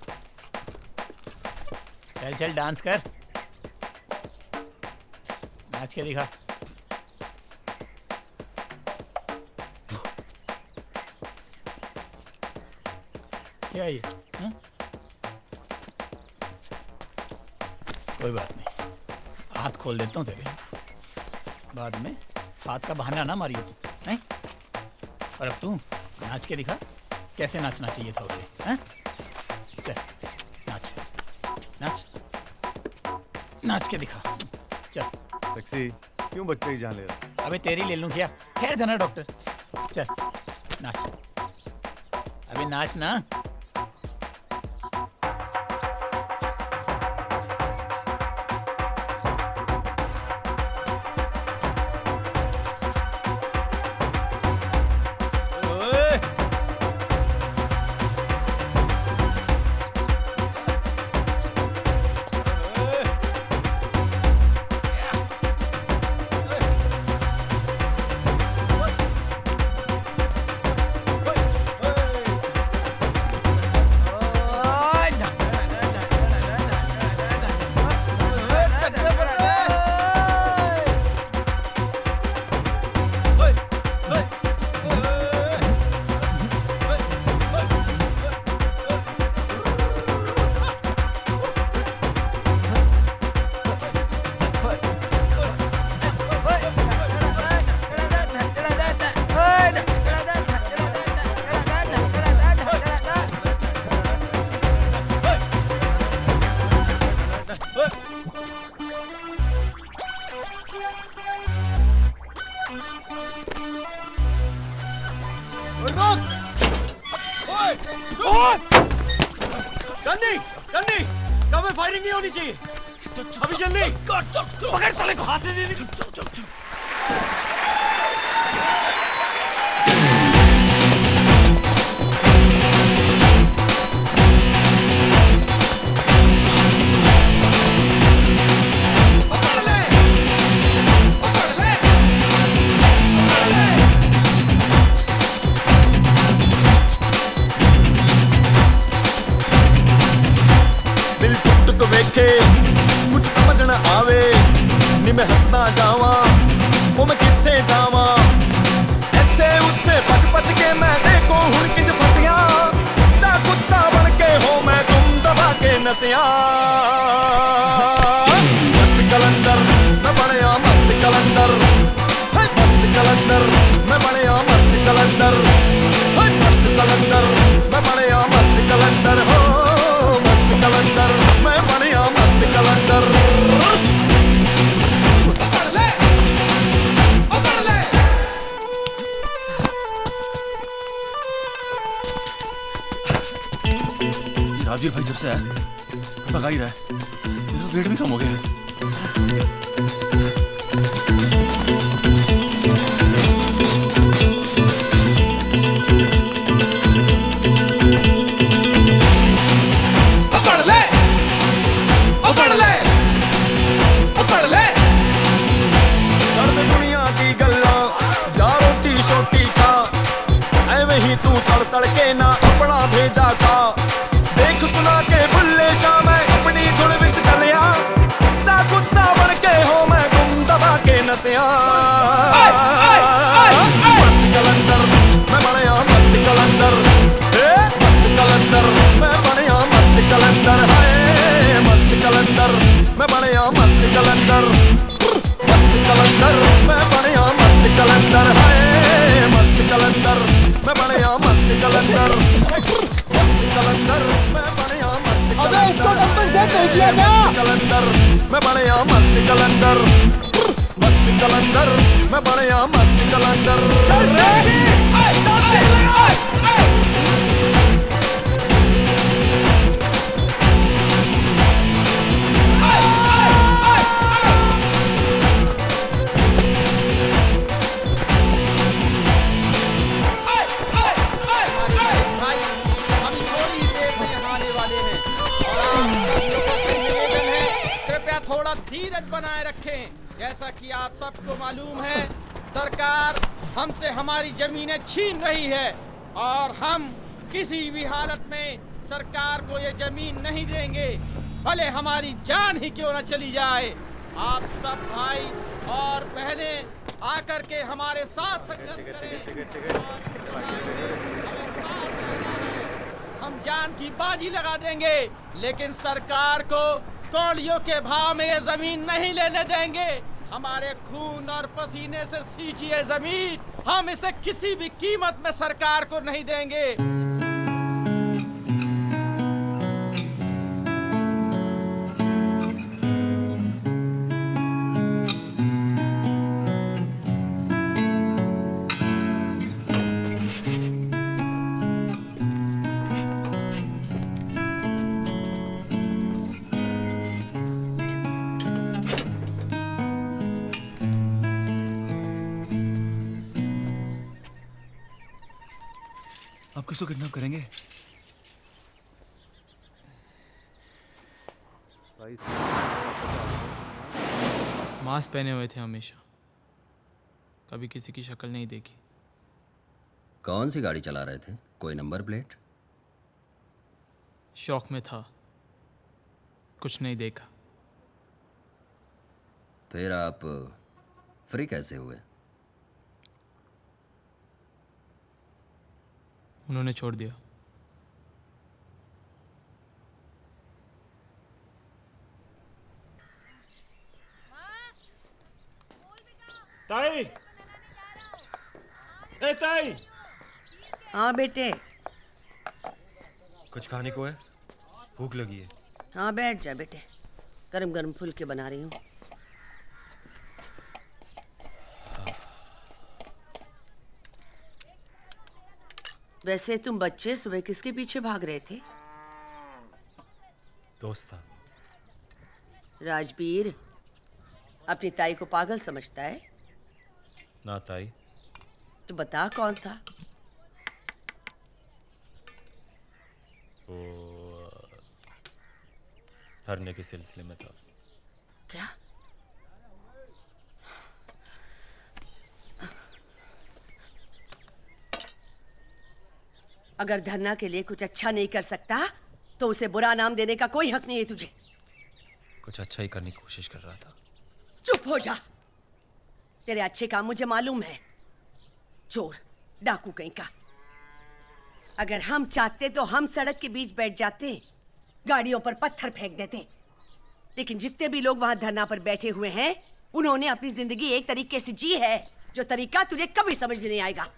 F: चल चल डांस कर, नाच के दिखा। क्या ये? हाँ? कोई बात नहीं, हाथ खोल देता हूँ तेरे, बाद में हाथ का बहाना ना मारियो तू, हैं? और अब तू नाच के दिखा कैसे नाचना चाहिए था उसे, हैं? चल नाच नाच नाच के दिखा। चल
C: सेक्सी, क्यों बच्चे की जान ले रहा?
F: अबे तेरी ले लूं क्या? ठहर जाना डॉक्टर। चल नाच, अबे नाच ना।
O: फायरिंग नहीं होनी चाहिए अभी, जल्दी पकड़ साले को, हाथ से नहीं।
P: कुछ समझ न आवे नी मैं हसदा जावा ओ मैं किथे जावा इत्थे उत्थे भज भज के मैं देखो हुण किंज फसिया ता कुत्ता बन के हो मैं तुम दबा के नसिया मस्त कलंदर मैं बनया मस्त कलंदर, मस्त कलंदर मैं बनया मस्त कलंदर, मस्त कलंदर मैं बनया मस्त कलंदर, हो मस्त कलंदर मैं बनया मस्त कलंदर।
J: राजवीर भाई जब से आया भगा ही रहा है, मेरा वेट भी कम हो गया। तू सड़ सड़ के ना अपना भेजा खा, देख सुना के बुल्ले शाह मैं अपनी धुन विच चलिया ता कुत्ता बन के हो मैं गुम दबा के नसिया। मस्त कलंदर मैं बनया मस्त कलंदर, मस्त कलंदर मैं बनया मस्त कलंदर, हाय मस्त कलंदर मैं बनया मस्त कलंदर, मस्त कलंदर मैं बनया मस्त कलंदर, हाय मस्त कलंदर मैं बनया मस्त कलंदर, मस्त कलंदर मैं बनया मस्त अबे इसको कंपनसेट नहीं किया क्या? कलंदर मैं बढ़िया मस्त कलंदर, मस्त कलंदर मैं बढ़िया मस्त कलंदर।
N: कृपया थोड़ा धीरज बनाए रखें। जैसा कि आप सबको मालूम है, सरकार हमसे हमारी जमीनें छीन रही है और हम किसी भी हालत में सरकार को ये जमीन नहीं देंगे, भले हमारी जान ही क्यों न चली जाए। आप सब भाई और बहनें आकर के हमारे साथ संघर्ष करें। हम जान की बाजी लगा देंगे, लेकिन सरकार को कौड़ियों के भाव में ये जमीन नहीं लेने देंगे। हमारे खून और पसीने से सींची ये जमीन, हम इसे किसी भी कीमत में सरकार को नहीं देंगे।
D: आप किसको किडनैप करेंगे?
R: मास्क पहने हुए थे हमेशा, कभी किसी की शक्ल नहीं देखी।
V: कौन सी गाड़ी चला रहे थे? कोई नंबर प्लेट?
R: शौक में था, कुछ नहीं देखा।
V: फिर आप फ्री कैसे हुए?
R: उन्होंने छोड़ दिया।
M: ताई, ए ताई,
I: हाँ बेटे।
M: कुछ खाने को है? भूख लगी है।
I: हाँ बैठ जा बेटे, गरम गरम फुलके बना रही हूँ। वैसे तुम बच्चे सुबह किसके पीछे भाग रहे थे?
M: दोस्त था।
I: राजवीर अपनी ताई को पागल समझता है?
M: ना ताई।
I: तो बता कौन था?
M: वो धरने के सिलसिले में था।
I: क्या? अगर धरना के लिए कुछ अच्छा नहीं कर सकता तो उसे बुरा नाम देने का कोई हक नहीं है तुझे।
M: कुछ अच्छा ही करने की कोशिश कर रहा था।
I: चुप हो जा। तेरे अच्छे काम मुझे मालूम है। चोर, डाकू कहीं का। अगर हम चाहते तो हम सड़क के बीच बैठ जाते, गाड़ियों पर पत्थर फेंक देते। लेकिन जितने भी लोग वहां धरना पर बैठे हुए हैं, उन्होंने अपनी जिंदगी एक तरीके से जी है जो तरीका तुझे कभी समझ में नहीं आएगा।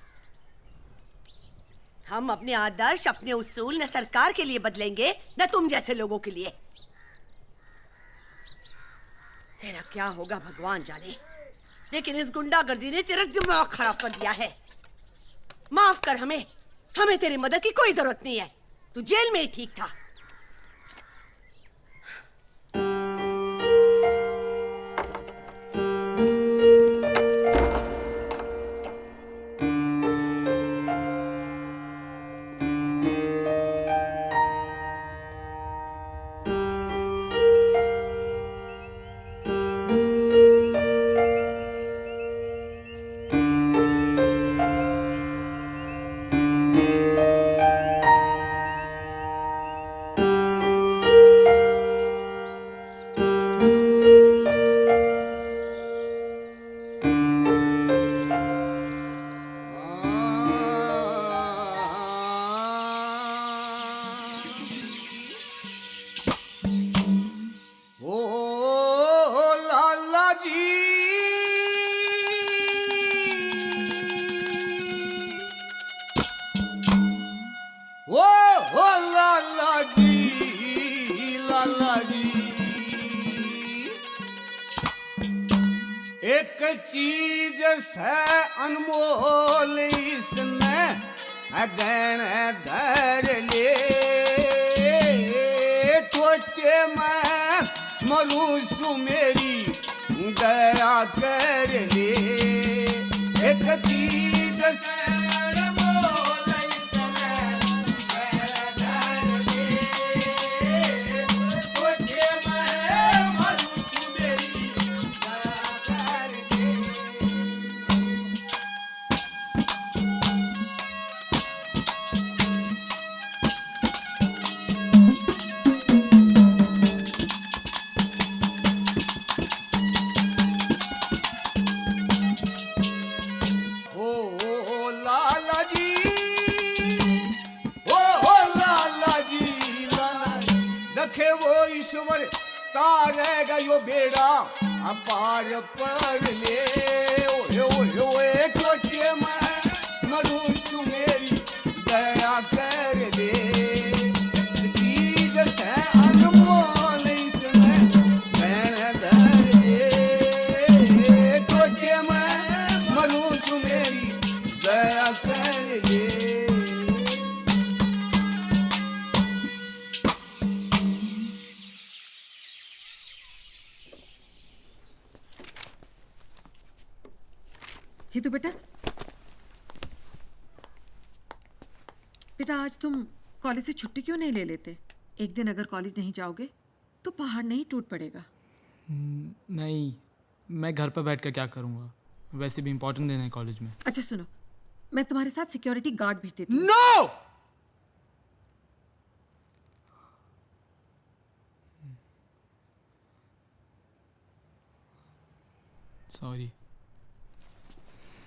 I: हम अपने आदर्श, अपने उसूल न सरकार के लिए बदलेंगे, न तुम जैसे लोगों के लिए। तेरा क्या होगा भगवान जाने, लेकिन इस गुंडागर्दी ने तेरा दिमाग खराब कर दिया है। माफ कर हमें, हमें तेरी मदद की कोई जरूरत नहीं है। तू जेल में ही ठीक था।
E: एक चीज से अनमोल इसने गण धर ले, छोटे मैं मरूसु मेरी दया कर ले। एक चीज से अनमोल इसने गण धर ले, छोटे मैं मरूसु मेरी दया कर ले। ओ लाला जी, ओ लाला जी, लाला दखे वो ईश्वर तारेगा यो बेड़ा अपार पर ले। ओए छोटे मैं मरूसु मेरी दया कर ले। चीज से अनमोल इसमें गण धर ले, छोटे मैं मरूसु मेरी दया कर ले।
G: ये तो बेटा आज तुम कॉलेज से छुट्टी क्यों नहीं ले लेते? एक दिन अगर कॉलेज नहीं जाओगे तो पहाड़ नहीं टूट पड़ेगा।
R: नहीं, मैं घर पर बैठ कर क्या करूँगा, वैसे भी इम्पोर्टेंट दिन है कॉलेज में।
G: अच्छा सुनो, मैं तुम्हारे साथ सिक्योरिटी गार्ड भेज देती हूँ।
R: नो! सॉरी,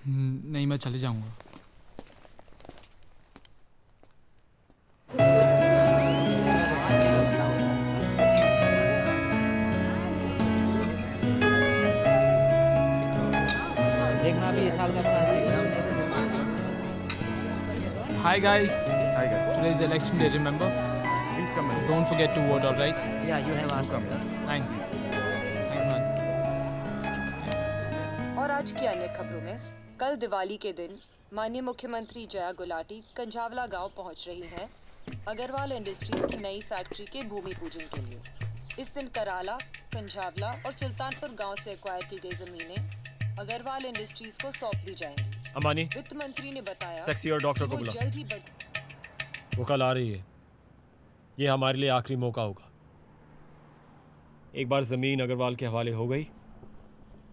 R: नहीं मैं चले जाऊँगा। Hi guys.
L: Hi guys.
R: Today is election day, remember?
L: Please come in.
R: So don't forget to vote, all right?
Q: Yeah, you have asked.
L: Come here.
R: Thanks. Thanks man.
W: और आज की अन्य खबरों में, कल दिवाली के दिन माननीय मुख्यमंत्री जया गुलाटी कंझावला गांव पहुंच रही हैं अग्रवाल इंडस्ट्रीज की नई फैक्ट्री के भूमि पूजन के लिए। इस दिन कराला, कंझावला और सुल्तानपुर गांव से एक्वायर की गई जमीनें अग्रवाल इंडस्ट्रीज को सौंप दी जाएंगी।
M: अंबानी,
W: वित्त मंत्री ने बताया
M: सेक्सी और डॉक्टर को
W: कि वो
M: बुलाओ।
W: जल्द ही
M: वो कल आ रही है। ये हमारे लिए आखिरी मौका होगा। एक बार जमीन अग्रवाल के हवाले हो गई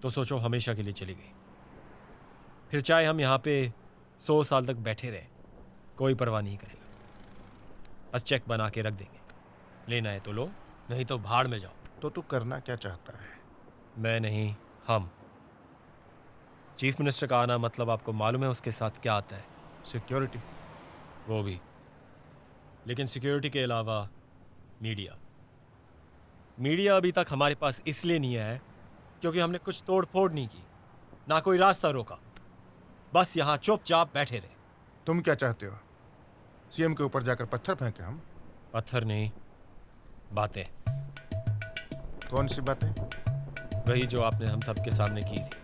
M: तो सोचो हमेशा के लिए चली गई। फिर चाहे हम यहाँ पे 100 साल तक बैठे रहें, कोई परवाह नहीं करेगा। बस चेक बना के रख देंगे, लेना है तो लो, नहीं तो भाड़ में जाओ।
L: तो तू करना क्या चाहता है?
M: मैं नहीं, हम। चीफ मिनिस्टर का आना मतलब आपको मालूम है उसके साथ क्या आता है?
L: सिक्योरिटी।
M: वो भी, लेकिन सिक्योरिटी के अलावा मीडिया। मीडिया अभी तक हमारे पास इसलिए नहीं आया क्योंकि हमने कुछ तोड़ फोड़ नहीं की, ना कोई रास्ता रोका, बस यहाँ चुपचाप बैठे रहे।
L: तुम क्या चाहते हो? सीएम के ऊपर जाकर पत्थर फेंके हम?
M: पत्थर नहीं, बातें।
L: कौन सी बातें?
M: वही जो आपने हम सबके सामने की थी।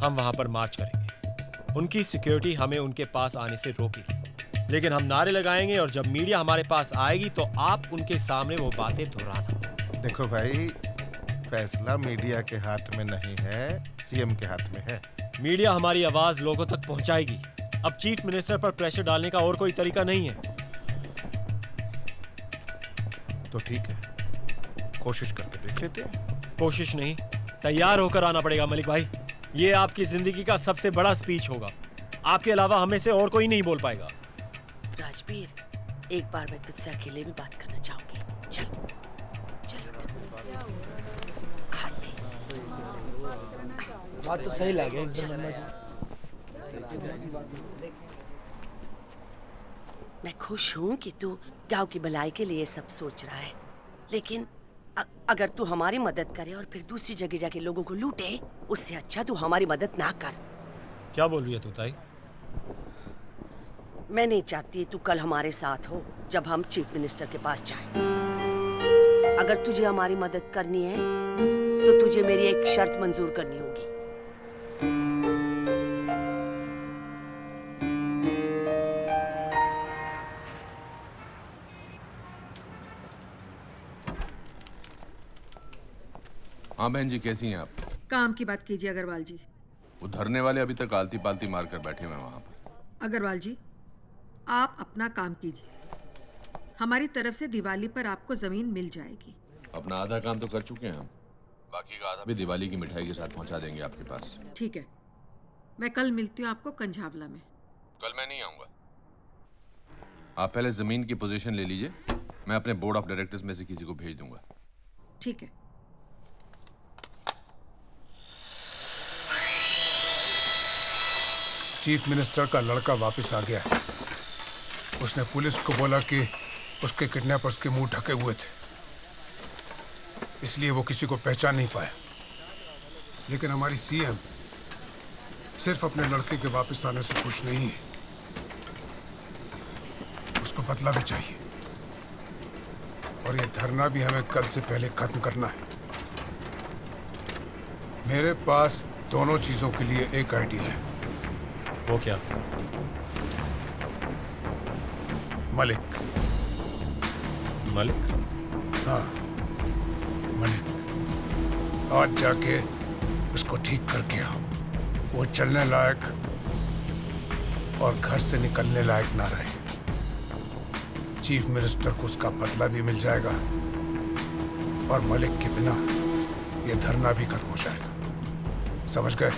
M: हम वहां पर मार्च करेंगे, उनकी सिक्योरिटी हमें उनके पास आने से रोकेगी, लेकिन हम नारे लगाएंगे और जब मीडिया हमारे पास आएगी तो आप उनके सामने वो बातें दोहराना।
L: देखो भाई, फैसला मीडिया के हाथ में नहीं है, सीएम के हाथ में है।
M: मीडिया हमारी आवाज लोगों तक पहुंचाएगी। अब चीफ मिनिस्टर पर प्रेशर डालने का और कोई तरीका नहीं है।
L: तो ठीक है, कोशिश करके देख लेते हैं।
M: कोशिश नहीं, तैयार होकर आना पड़ेगा मलिक भाई। ये आपकी जिंदगी का सबसे बड़ा स्पीच होगा। आपके अलावा हमें से और कोई नहीं बोल पाएगा।
I: राजबीर, एक बार मैं तुझसे अकेले भी बात करना चाहूंगी। चल
Q: बात तो सही लगे।
I: मैं खुश हूँ कि तू गांव की भलाई के लिए सब सोच रहा है, लेकिन अगर तू हमारी मदद करे और फिर दूसरी जगह जाके लोगों को लूटे, उससे अच्छा तू हमारी मदद ना कर।
M: क्या बोल रही है तू ताई?
I: मैं नहीं चाहती तू कल हमारे साथ हो जब हम चीफ मिनिस्टर के पास जाएं। अगर तुझे हमारी मदद करनी है तो तुझे मेरी एक शर्त मंजूर करनी होगी।
A: हाँ बहन जी, कैसी हैं आप?
G: काम की बात कीजिए अग्रवाल जी।
A: वो धरने वाले अभी तक आलती पालती मार कर बैठे हुए हैं वहाँ पर।
G: अग्रवाल जी, आप अपना काम कीजिए। हमारी तरफ से दिवाली पर आपको जमीन मिल जाएगी।
A: अपना आधा काम तो कर चुके हैं हम, बाकी का आधा भी दिवाली की मिठाई के साथ पहुँचा देंगे आपके पास।
G: ठीक है, मैं कल मिलती हूँ आपको कंझावला में।
A: कल मैं नहीं आऊँगा, आप पहले जमीन की पोजीशन ले लीजिए, मैं अपने बोर्ड ऑफ डायरेक्टर्स में से किसी को भेज दूंगा।
G: ठीक है।
H: चीफ मिनिस्टर का लड़का वापस आ गया। उसने पुलिस को बोला कि उसके किडनैपर्स के मुंह ढके हुए थे, इसलिए वो किसी को पहचान नहीं पाया। लेकिन हमारी सीएम सिर्फ अपने लड़के के वापस आने से खुश नहीं है, उसको बदला भी चाहिए। और ये धरना भी हमें कल से पहले खत्म करना है। मेरे पास दोनों चीजों के लिए एक आइडिया है।
U: वो क्या?
H: मलिक।
U: मलिक?
H: हाँ, मलिक। आज जाके उसको ठीक करके आओ। वो चलने लायक और घर से निकलने लायक ना रहे। चीफ मिनिस्टर को उसका बदला भी मिल जाएगा और मलिक के बिना ये धरना भी खत्म हो जाएगा। समझ गए?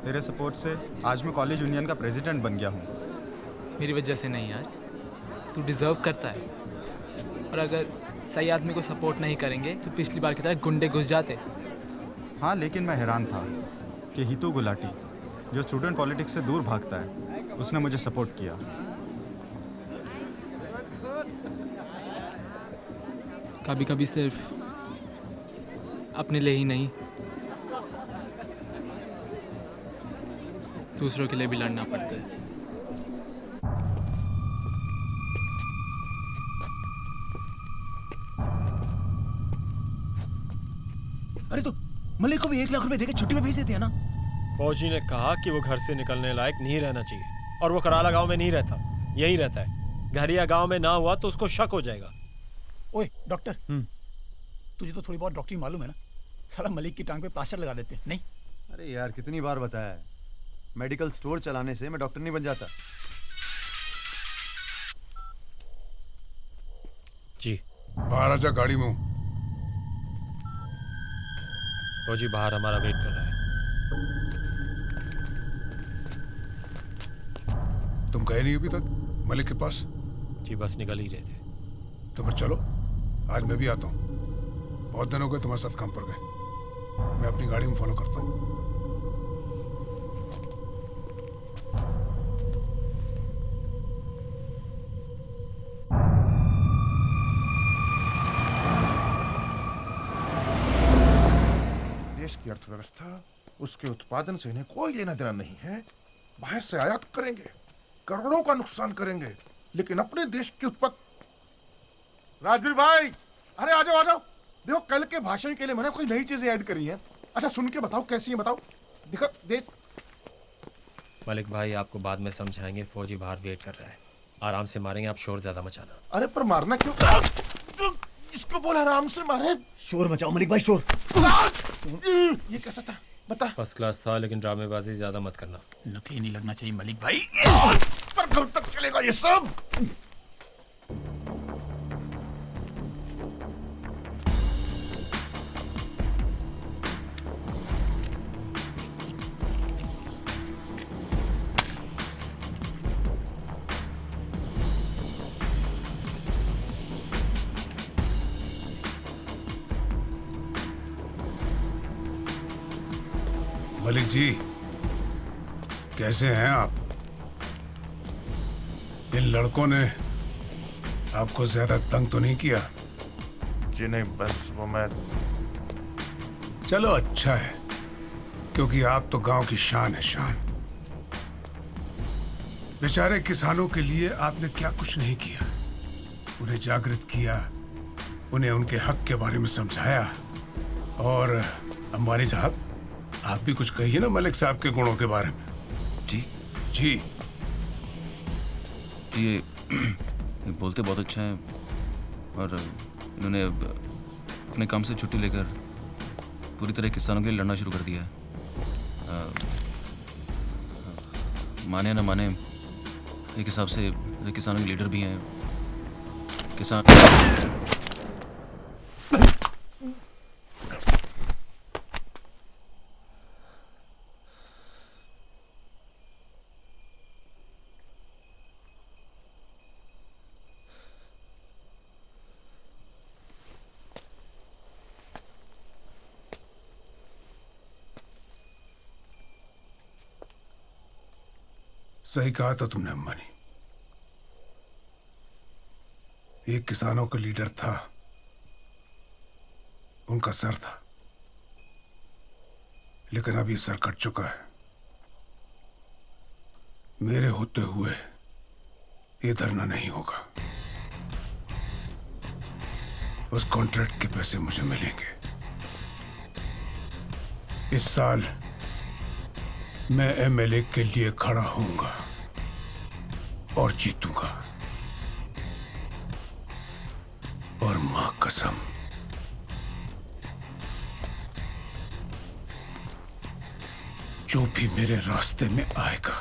K: तेरे सपोर्ट से आज मैं कॉलेज यूनियन का प्रेसिडेंट बन गया हूँ।
R: मेरी वजह से नहीं यार, तू डिज़र्व करता है। और अगर सही आदमी को सपोर्ट नहीं करेंगे तो पिछली बार की तरह गुंडे घुस जाते।
K: हाँ, लेकिन मैं हैरान था कि हितू गुलाटी, जो स्टूडेंट पॉलिटिक्स से दूर भागता है, उसने मुझे सपोर्ट किया।
R: कभी कभी सिर्फ अपने लिए ही नहीं, दूसरों के लिए भी लड़ना पड़ता है।
D: अरे तो मलिक को भी 1 लाख रुपए देके छुट्टी पे भेज देते हैं ना।
U: फौजी ने कहा कि वो घर से निकलने लायक नहीं रहना चाहिए, और वो कराला गांव में नहीं रहता, यहीं रहता है। घरिया गांव में ना हुआ तो उसको शक हो जाएगा।
F: ओए डॉक्टर, तुझे तो थोड़ी बहुत डॉक्टरी मालूम है ना? साला मलिक की टांग पे प्लास्टर लगा देते हैं, नहीं?
C: अरे यार, कितनी बार बताया है, मेडिकल स्टोर चलाने से मैं डॉक्टर नहीं बन जाता।
U: जी
H: बाहर आजा, गाड़ी में हूं।
U: फौजी बाहर हमारा वेट कर रहा है।
H: तुम गए नहीं अभी तक मलिक के पास?
U: जी बस निकल ही रहे थे।
H: तो फिर चलो, आज मैं भी आता हूँ। बहुत दिन हो गए तुम्हारे साथ काम पर गए। मैं अपनी गाड़ी में फॉलो करता हूँ।
L: देश की अर्थव्यवस्था, उसके उत्पादन से इन्हें कोई लेना देना नहीं है। बाहर से आयात करेंगे, करोड़ों का नुकसान करेंगे, लेकिन अपने देश की उत्पादन। राजवीर भाई, अरे आ जाओ आ जाओ। देखो, कल के भाषण के लिए मैंने कोई नई चीजें ऐड करी हैं। अच्छा सुन के बताओ कैसी है, बताओ। देखो देश।
U: मलिक भाई आपको बाद में समझाएंगे, फौजी बाहर वेट कर रहा है। आराम से मारेंगे, आप शोर ज्यादा मचाना।
L: अरे पर मारना क्यों? इसको बोला आराम से मारे।
U: शोर मचाओ मलिक भाई, शोर।
L: ये कैसा था बता?
U: फर्स्ट क्लास था, लेकिन ड्रामेबाजी ज्यादा मत करना।
F: नकली नहीं लगना चाहिए मलिक भाई।
L: पर कल तक चलेगा ये सब?
H: मलिक जी, कैसे हैं आप? इन लड़कों ने आपको ज्यादा तंग तो नहीं किया?
L: जी नहीं, बस वो मैं।
H: चलो अच्छा है, क्योंकि आप तो गांव की शान है, शान। बेचारे किसानों के लिए आपने क्या कुछ नहीं किया। उन्हें जागृत किया, उन्हें उनके हक के बारे में समझाया। और अंबानी साहब, आप भी कुछ कहिए ना मलिक साहब के गुणों के बारे में।
A: जी
H: जी।
A: ये
B: ये बोलते बहुत अच्छा है और इन्होंने अपने काम से छुट्टी लेकर पूरी तरह किसानों के लिए लड़ना शुरू कर दिया है। माने ना माने, एक हिसाब से किसानों के लीडर भी हैं। किसान
H: सही कहा था तुमने अम्मा ने। एक किसानों का लीडर था, उनका सर था, लेकिन अब ये सर कट चुका है। मेरे होते हुए ये धरना नहीं होगा। उस कॉन्ट्रैक्ट के पैसे मुझे मिलेंगे। इस साल मैं एमएलए के लिए खड़ा होऊंगा और जीतूंगा। और मां कसम, जो भी मेरे रास्ते में आएगा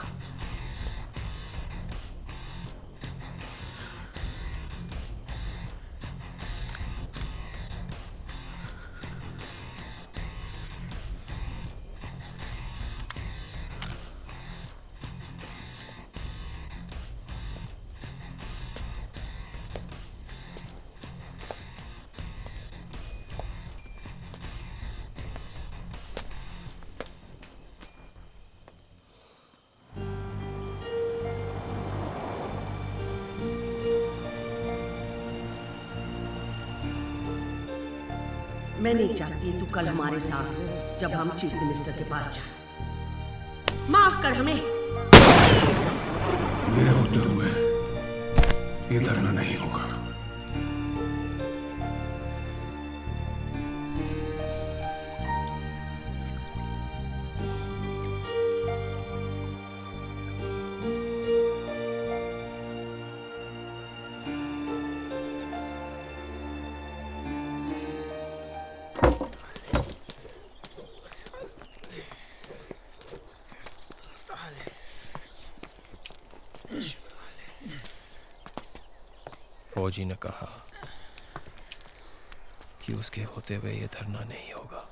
I: मैं नहीं चाहती तू कल हमारे साथ हो जब हम चीफ मिनिस्टर के पास जाएं। माफ कर हमें।
H: मेरे होते हुए ये धरना नहीं होगा।
U: फौजी ने कहा कि उसके होते हुए ये धरना नहीं होगा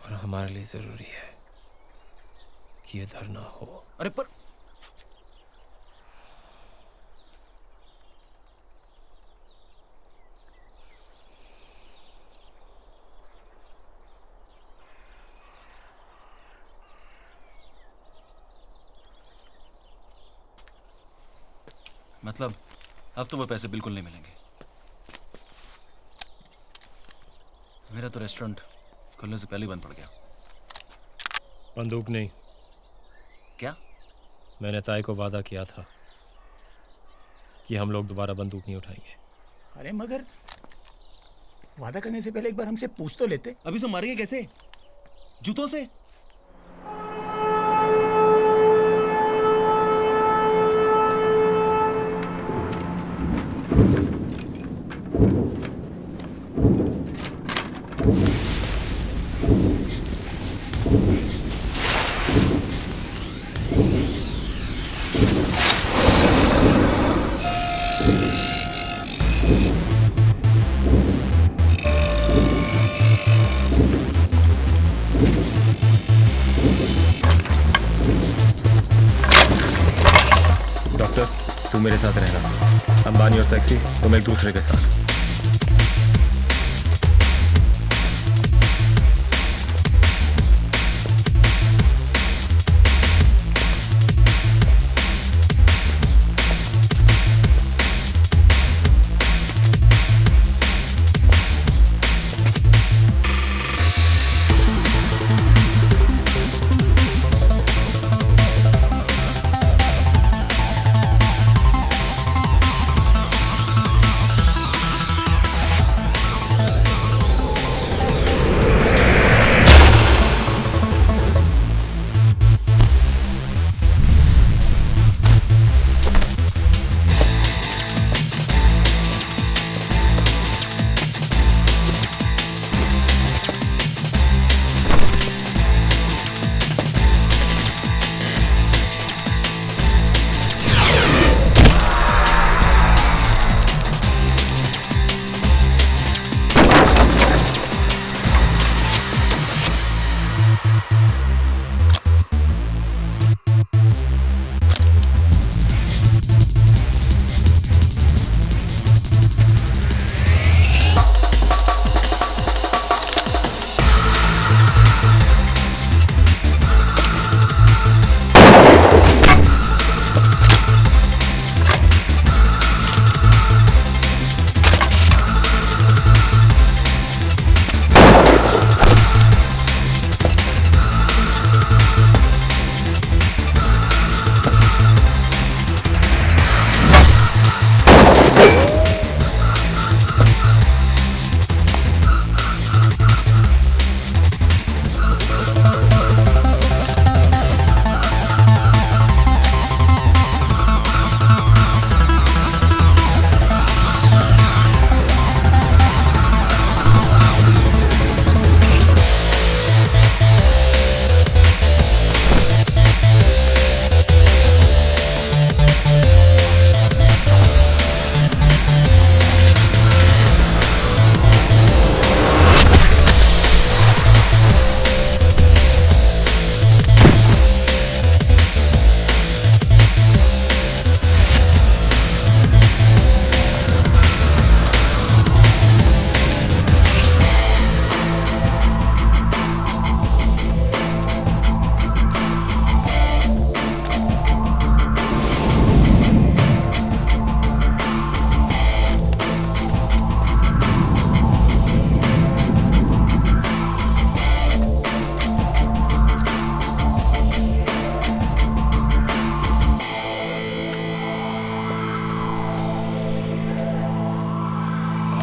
U: और हमारे लिए जरूरी है कि ये धरना हो।
B: अरे पर मतलब अब तो वो पैसे बिल्कुल नहीं मिलेंगे। मेरा तो रेस्टोरेंट खुलने से पहले ही बंद पड़ गया।
U: बंदूक नहीं।
B: क्या?
U: मैंने ताई को वादा किया था कि हम लोग दोबारा बंदूक नहीं उठाएंगे।
F: अरे मगर वादा करने से पहले एक बार हमसे पूछ तो लेते।
D: अभी से मारेंगे कैसे? जूतों से?
U: डॉक्टर, तू मेरे साथ रहना। अंबानी और सेक्सी तुम एक दूसरे के साथ।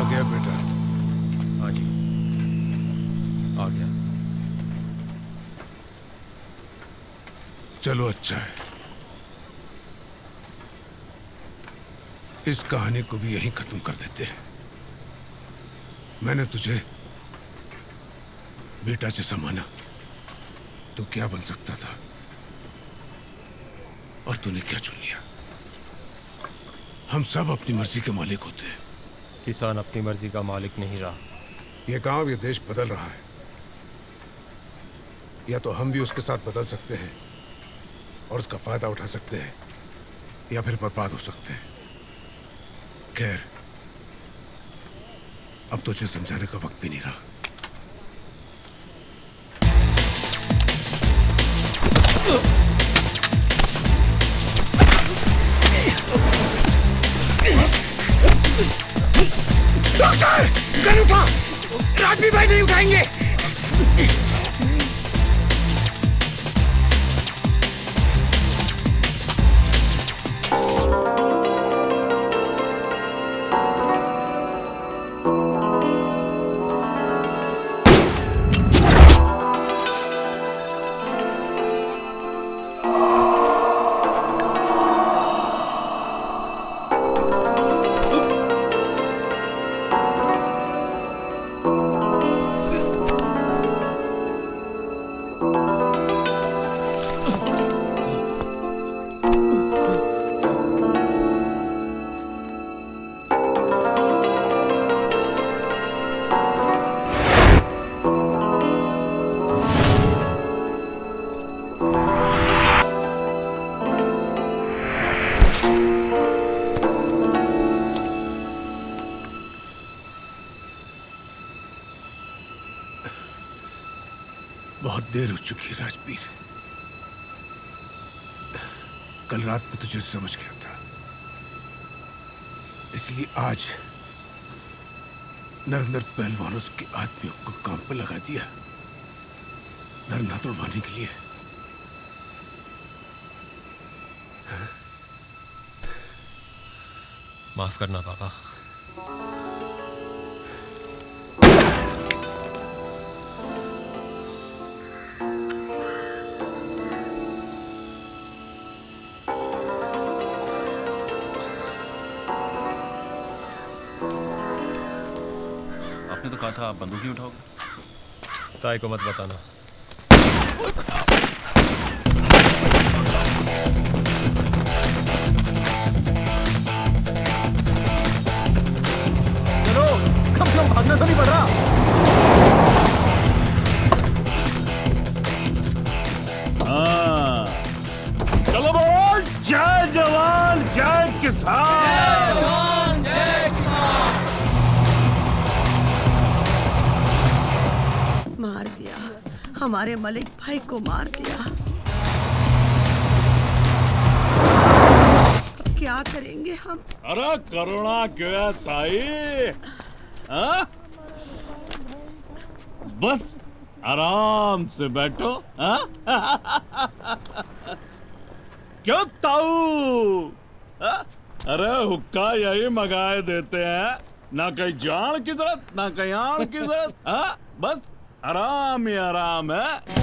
H: गया बेटा?
U: हाँ जी, आ गया।
H: चलो अच्छा है। इस कहानी को भी यहीं खत्म कर देते हैं। मैंने तुझे बेटा से माना तो क्या बन सकता था, और तूने क्या चुन लिया? हम सब अपनी मर्जी के मालिक होते हैं।
U: किसान अपनी मर्जी का मालिक नहीं रहा।
H: ये गांव, ये देश बदल रहा है। या तो हम भी उसके साथ बदल सकते हैं और उसका फायदा उठा सकते हैं, या फिर बर्बाद हो सकते हैं। खैर, अब तुझे समझाने का वक्त भी नहीं रहा।
J: डॉक्टर, गन उठा। राजवी भाई नहीं उठाएंगे।
H: बहुत देर हो चुकी है राजवीर। कल रात में तुझे समझ गया था, इसलिए आज नरेंद्र पहलवानों के आदमियों को काम पर लगा दिया, धरना तोड़वाने के लिए।
U: माफ करना पापा।
B: आपने तो कहा था आप बंदूक नहीं उठाओगे।
U: ताई को मत बताना।
D: चलो, कम से कम भागना तो नहीं पड़ रहा।
O: हाँ, चलो बोल, जय जवान जय किसान।
I: मार दिया, हमारे मलिक भाई को मार दिया। अब क्या करेंगे हम?
O: अरे करुणा क्यों है ताई? हाँ? बस आराम से बैठो। हाँ? क्यों ताऊ? हाँ? अरे हुक्का यही मंगाए देते हैं, ना कहीं जान की जरूरत ना कहीं आन की जरूरत। हाँ? बस आराम ही आराम है।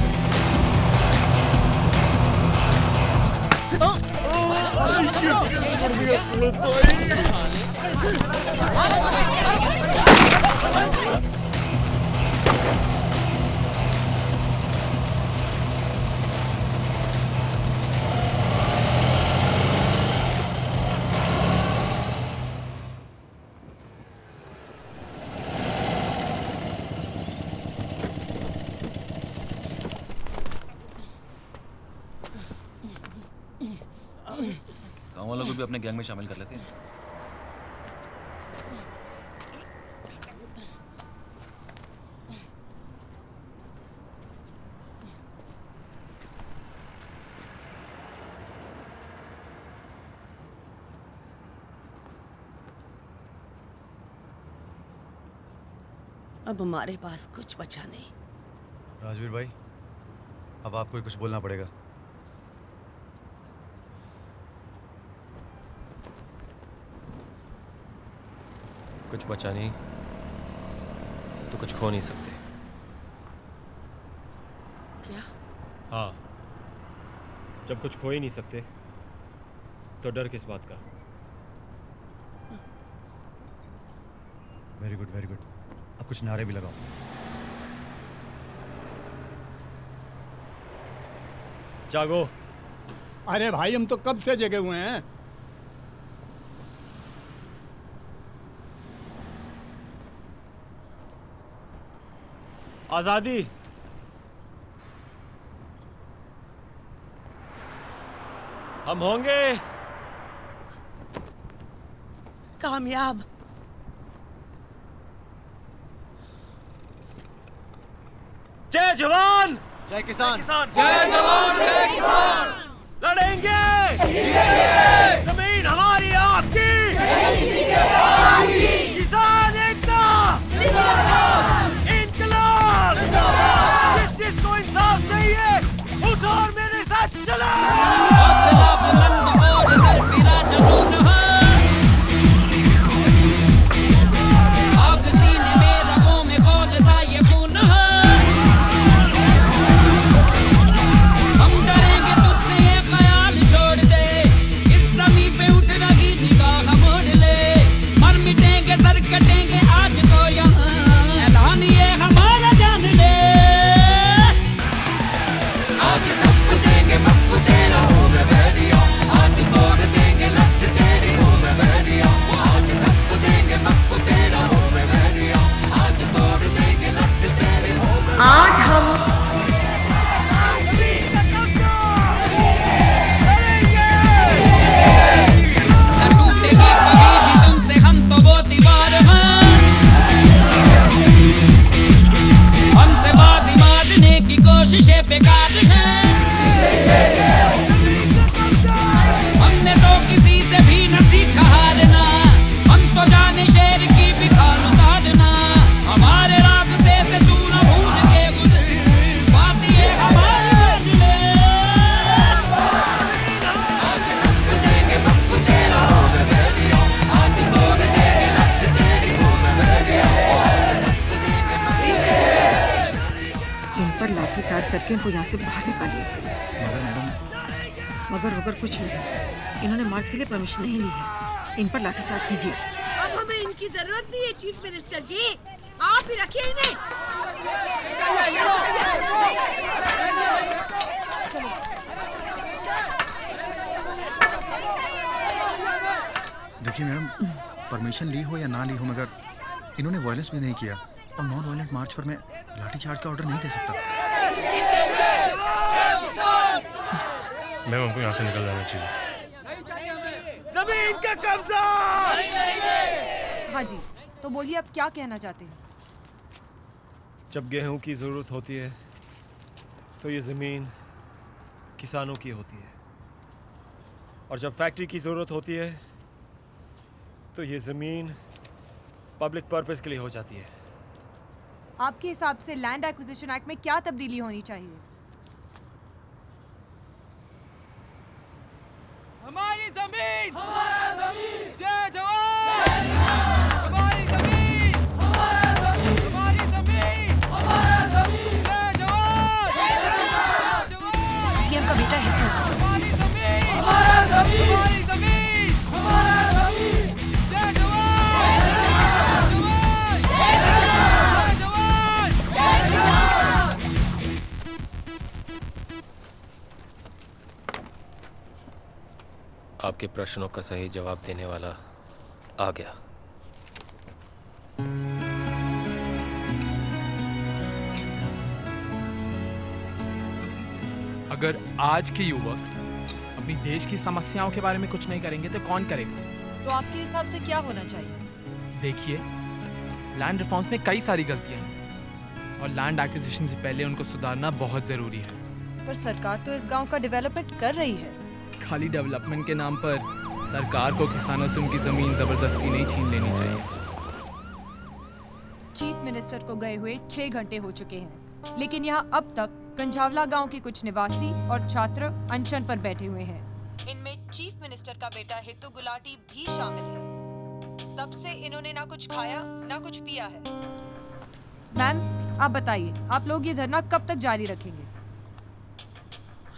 B: गांव वालों को भी अपने गैंग में शामिल कर लेते हैं।
I: अब हमारे पास कुछ बचा नहीं।
C: राजवीर भाई, अब आपको ही कुछ बोलना पड़ेगा।
U: कुछ बचा नहीं।
M: तो कुछ खो नहीं सकते।
I: क्या?
M: हाँ, जब कुछ खो ही नहीं सकते तो डर किस बात का?
C: Very good very good. अब कुछ नारे भी लगाओ।
M: जागो।
F: अरे भाई हम तो कब से जगे हुए हैं।
M: आजादी। हम होंगे
I: कामयाब।
M: जय जवान
C: जय किसान।
N: जय जवान जय किसान।
M: लड़ेंगे जमीन हमारी आपकी, किसान एकता, इंकलाब। जिस जिसको इंसाफ चाहिए उठो और मेरे साथ चलो।
I: आज हम
N: हमसे बाजी मारने की कोशिशें बेकार हैं। हमने तो किसी से भी न सीखा हारना, हम तो जाने शेर की भी खाल उतारना। हमारे रास्ते से तू न भूल के गुजर, बात ये हमारी मंजिल है। आज तक देंगे वक्त तेरा हो गया, आज तोड़ देंगे लट तेरी हो गया।
G: इन पर लाठी चार्ज करके इनको यहाँ से बाहर निकालिए।
K: मगर मैडम।
G: मगर कुछ नहीं, इन्होंने मार्च के लिए परमिशन नहीं ली है। इन पर लाठी चार्ज कीजिए।
I: अब हमें इनकी जरूरत नहीं है चीफ मिनिस्टर जी, आप ही रखिए इन्हें।
K: देखिए मैडम, परमिशन ली हो या ना ली हो, मगर इन्होंने वायलेंस भी नहीं किया और नॉन वायलेंट मार्च पर मैं लाठीचार्ज का ऑर्डर नहीं दे सकता।
P: मैम हमको यहाँ से निकल जाना चाहिए।
M: जमीन का कब्जा।
W: हाँ जी, तो बोलिए आप क्या कहना चाहते हैं?
M: जब गेहूं की जरूरत होती है तो ये जमीन किसानों की होती है, और जब फैक्ट्री की जरूरत होती है तो ये जमीन पब्लिक पर्पस के लिए हो जाती है।
W: आपके हिसाब से लैंड एक्विजिशन एक्ट में क्या तब्दीली होनी चाहिए?
N: हमारी जमीन, हमारा जमीन, जय जवान। हमारी जमीन, हमारा जमीन, हमारी जमीन, हमारा जमीन, जय जवान, जय जवान।
I: सीएम का बेटा है तो।
N: हमारी जमीन, हमारा जमीन, हमारी जमीन, हमारा जमीन, जय जवान, जय जवान, जय जवान, जय जवान।
M: आपके प्रश्नों का सही जवाब देने वाला आ गया।
R: अगर आज के युवक अपनी देश की समस्याओं के बारे में कुछ नहीं करेंगे तो कौन करेगा?
W: तो आपके हिसाब से क्या होना चाहिए?
R: देखिए, लैंड रिफॉर्म्स में कई सारी गलतियां हैं और लैंड एक्विजिशन से पहले उनको सुधारना बहुत ज़रूरी है।
W: पर सरकार तो इस गांव का डेवलपमेंट कर रही है।
R: खाली डेवलपमेंट के नाम पर सरकार को किसानों से उनकी ज़मीन ज़बरदस्ती नहीं छीन लेनी चाहिए।
W: चीफ मिनिस्टर को गए हुए 6 घंटे हो चुके हैं, लेकिन यहाँ अब तक कंझावला गांव के कुछ निवासी और छात्र अनशन पर बैठे हुए हैं। इनमें चीफ मिनिस्टर का बेटा हितू गुलाटी भी शामिल है। तब से इन्होंने ना कुछ खाया ना कुछ पिया है। मैम, आप बताइए, आप लोग ये धरना कब तक जारी रखेंगे?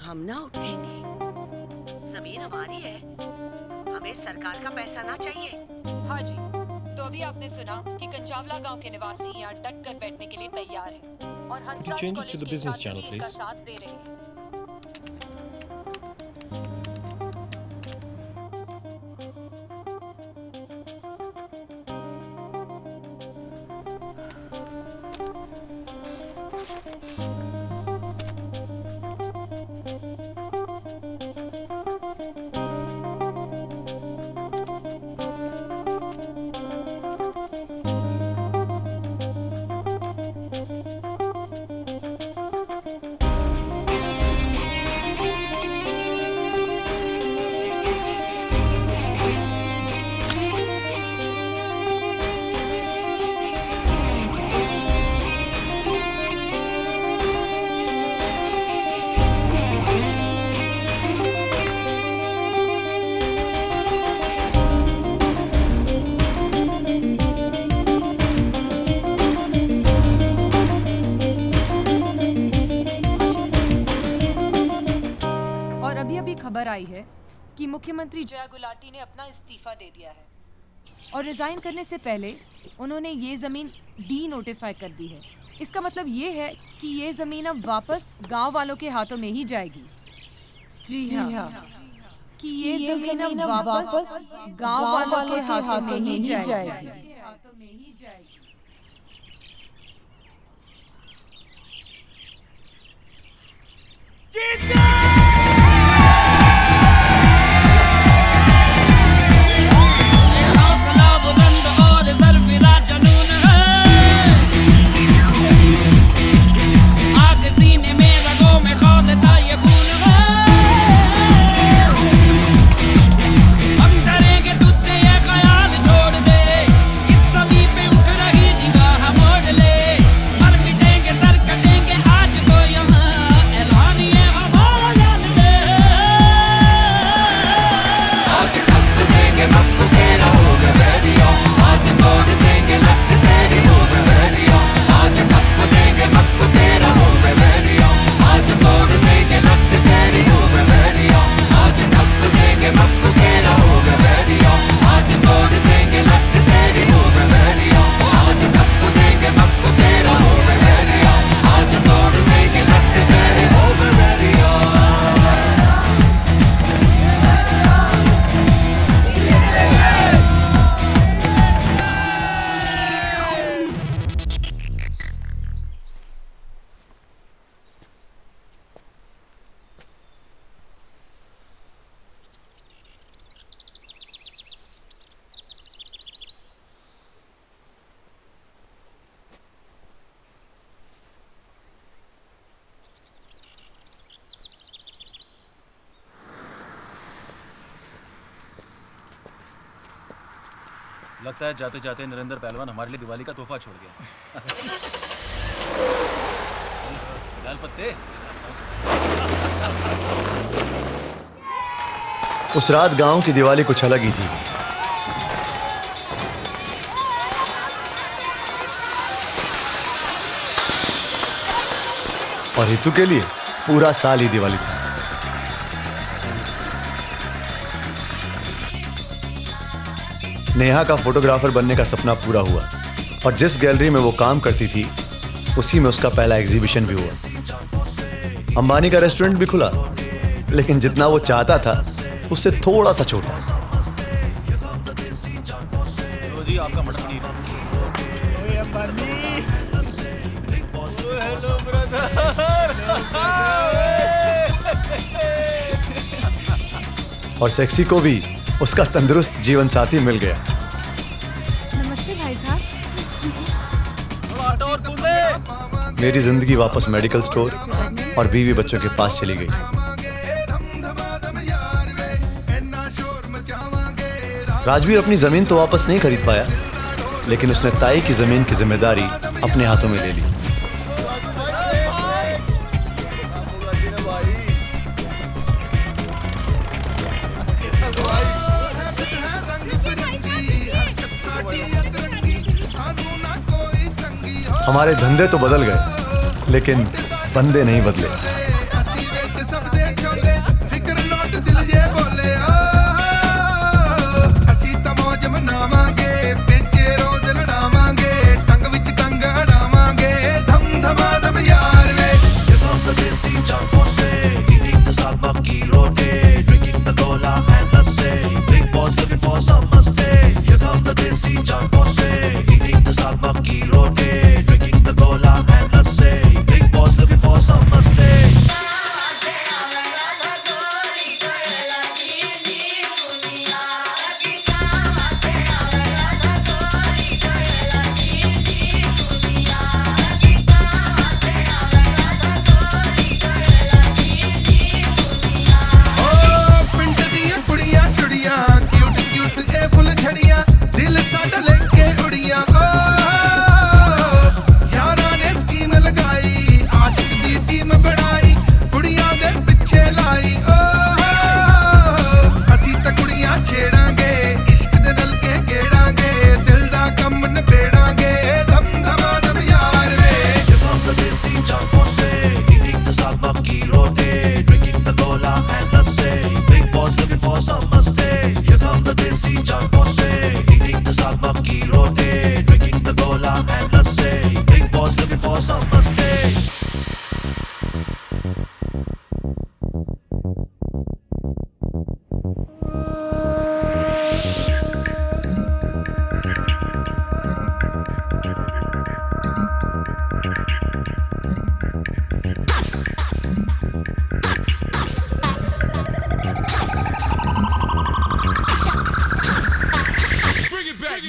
I: हम ना उठेंगे, जमीन हमारी है, हमें सरकार का पैसा ना चाहिए।
W: हाँ जी, तो अभी आपने सुना कि कंचावला गांव के निवासी यहाँ डट कर बैठने के लिए तैयार हैं और Hansraj
U: change it
W: college
U: to the
W: के
U: business
W: छात्र
U: channel,
W: भी इनका
U: please.
W: साथ दे रहे हैं। खबर आई है कि मुख्यमंत्री जया गुलाटी ने अपना इस्तीफा दे दिया है और रिजाइन करने से पहले उन्होंने ये जमीन डी नोटिफाई कर दी है। इसका मतलब ये है कि ये जमीन अब वापस गांव वालों के हाथों में ही जाएगी। जी हाँ, कि ये जमीन अब वापस गांव वालों के हाथों में ही जाएगी।
B: लगता है जाते जाते नरेंद्र पहलवान हमारे लिए दिवाली का तोहफा छोड़ गया। लाल पत्ते।
C: उस रात गांव की दिवाली कुछ अलग ही थी। और हितू के लिए पूरा साल ही दिवाली था। नेहा का फोटोग्राफर बनने का सपना पूरा हुआ और जिस गैलरी में वो काम करती थी उसी में उसका पहला एग्जीबिशन भी हुआ। अंबानी का रेस्टोरेंट भी खुला, लेकिन जितना वो चाहता था उससे थोड़ा सा छोटा।
B: जी आपका मटन पनीर।
J: Hello brother.
C: और सेक्सी को भी उसका तंदुरुस्त जीवन साथी मिल गया।
W: नमस्ते भाई साहब।
C: मेरी जिंदगी वापस मेडिकल स्टोर और बीवी बच्चों के पास चली गई। राजवीर अपनी जमीन तो वापस नहीं खरीद पाया, लेकिन उसने ताई की जमीन की जिम्मेदारी अपने हाथों में ले ली। हमारे धंधे तो बदल गए लेकिन बंदे नहीं बदले।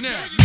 J: Now.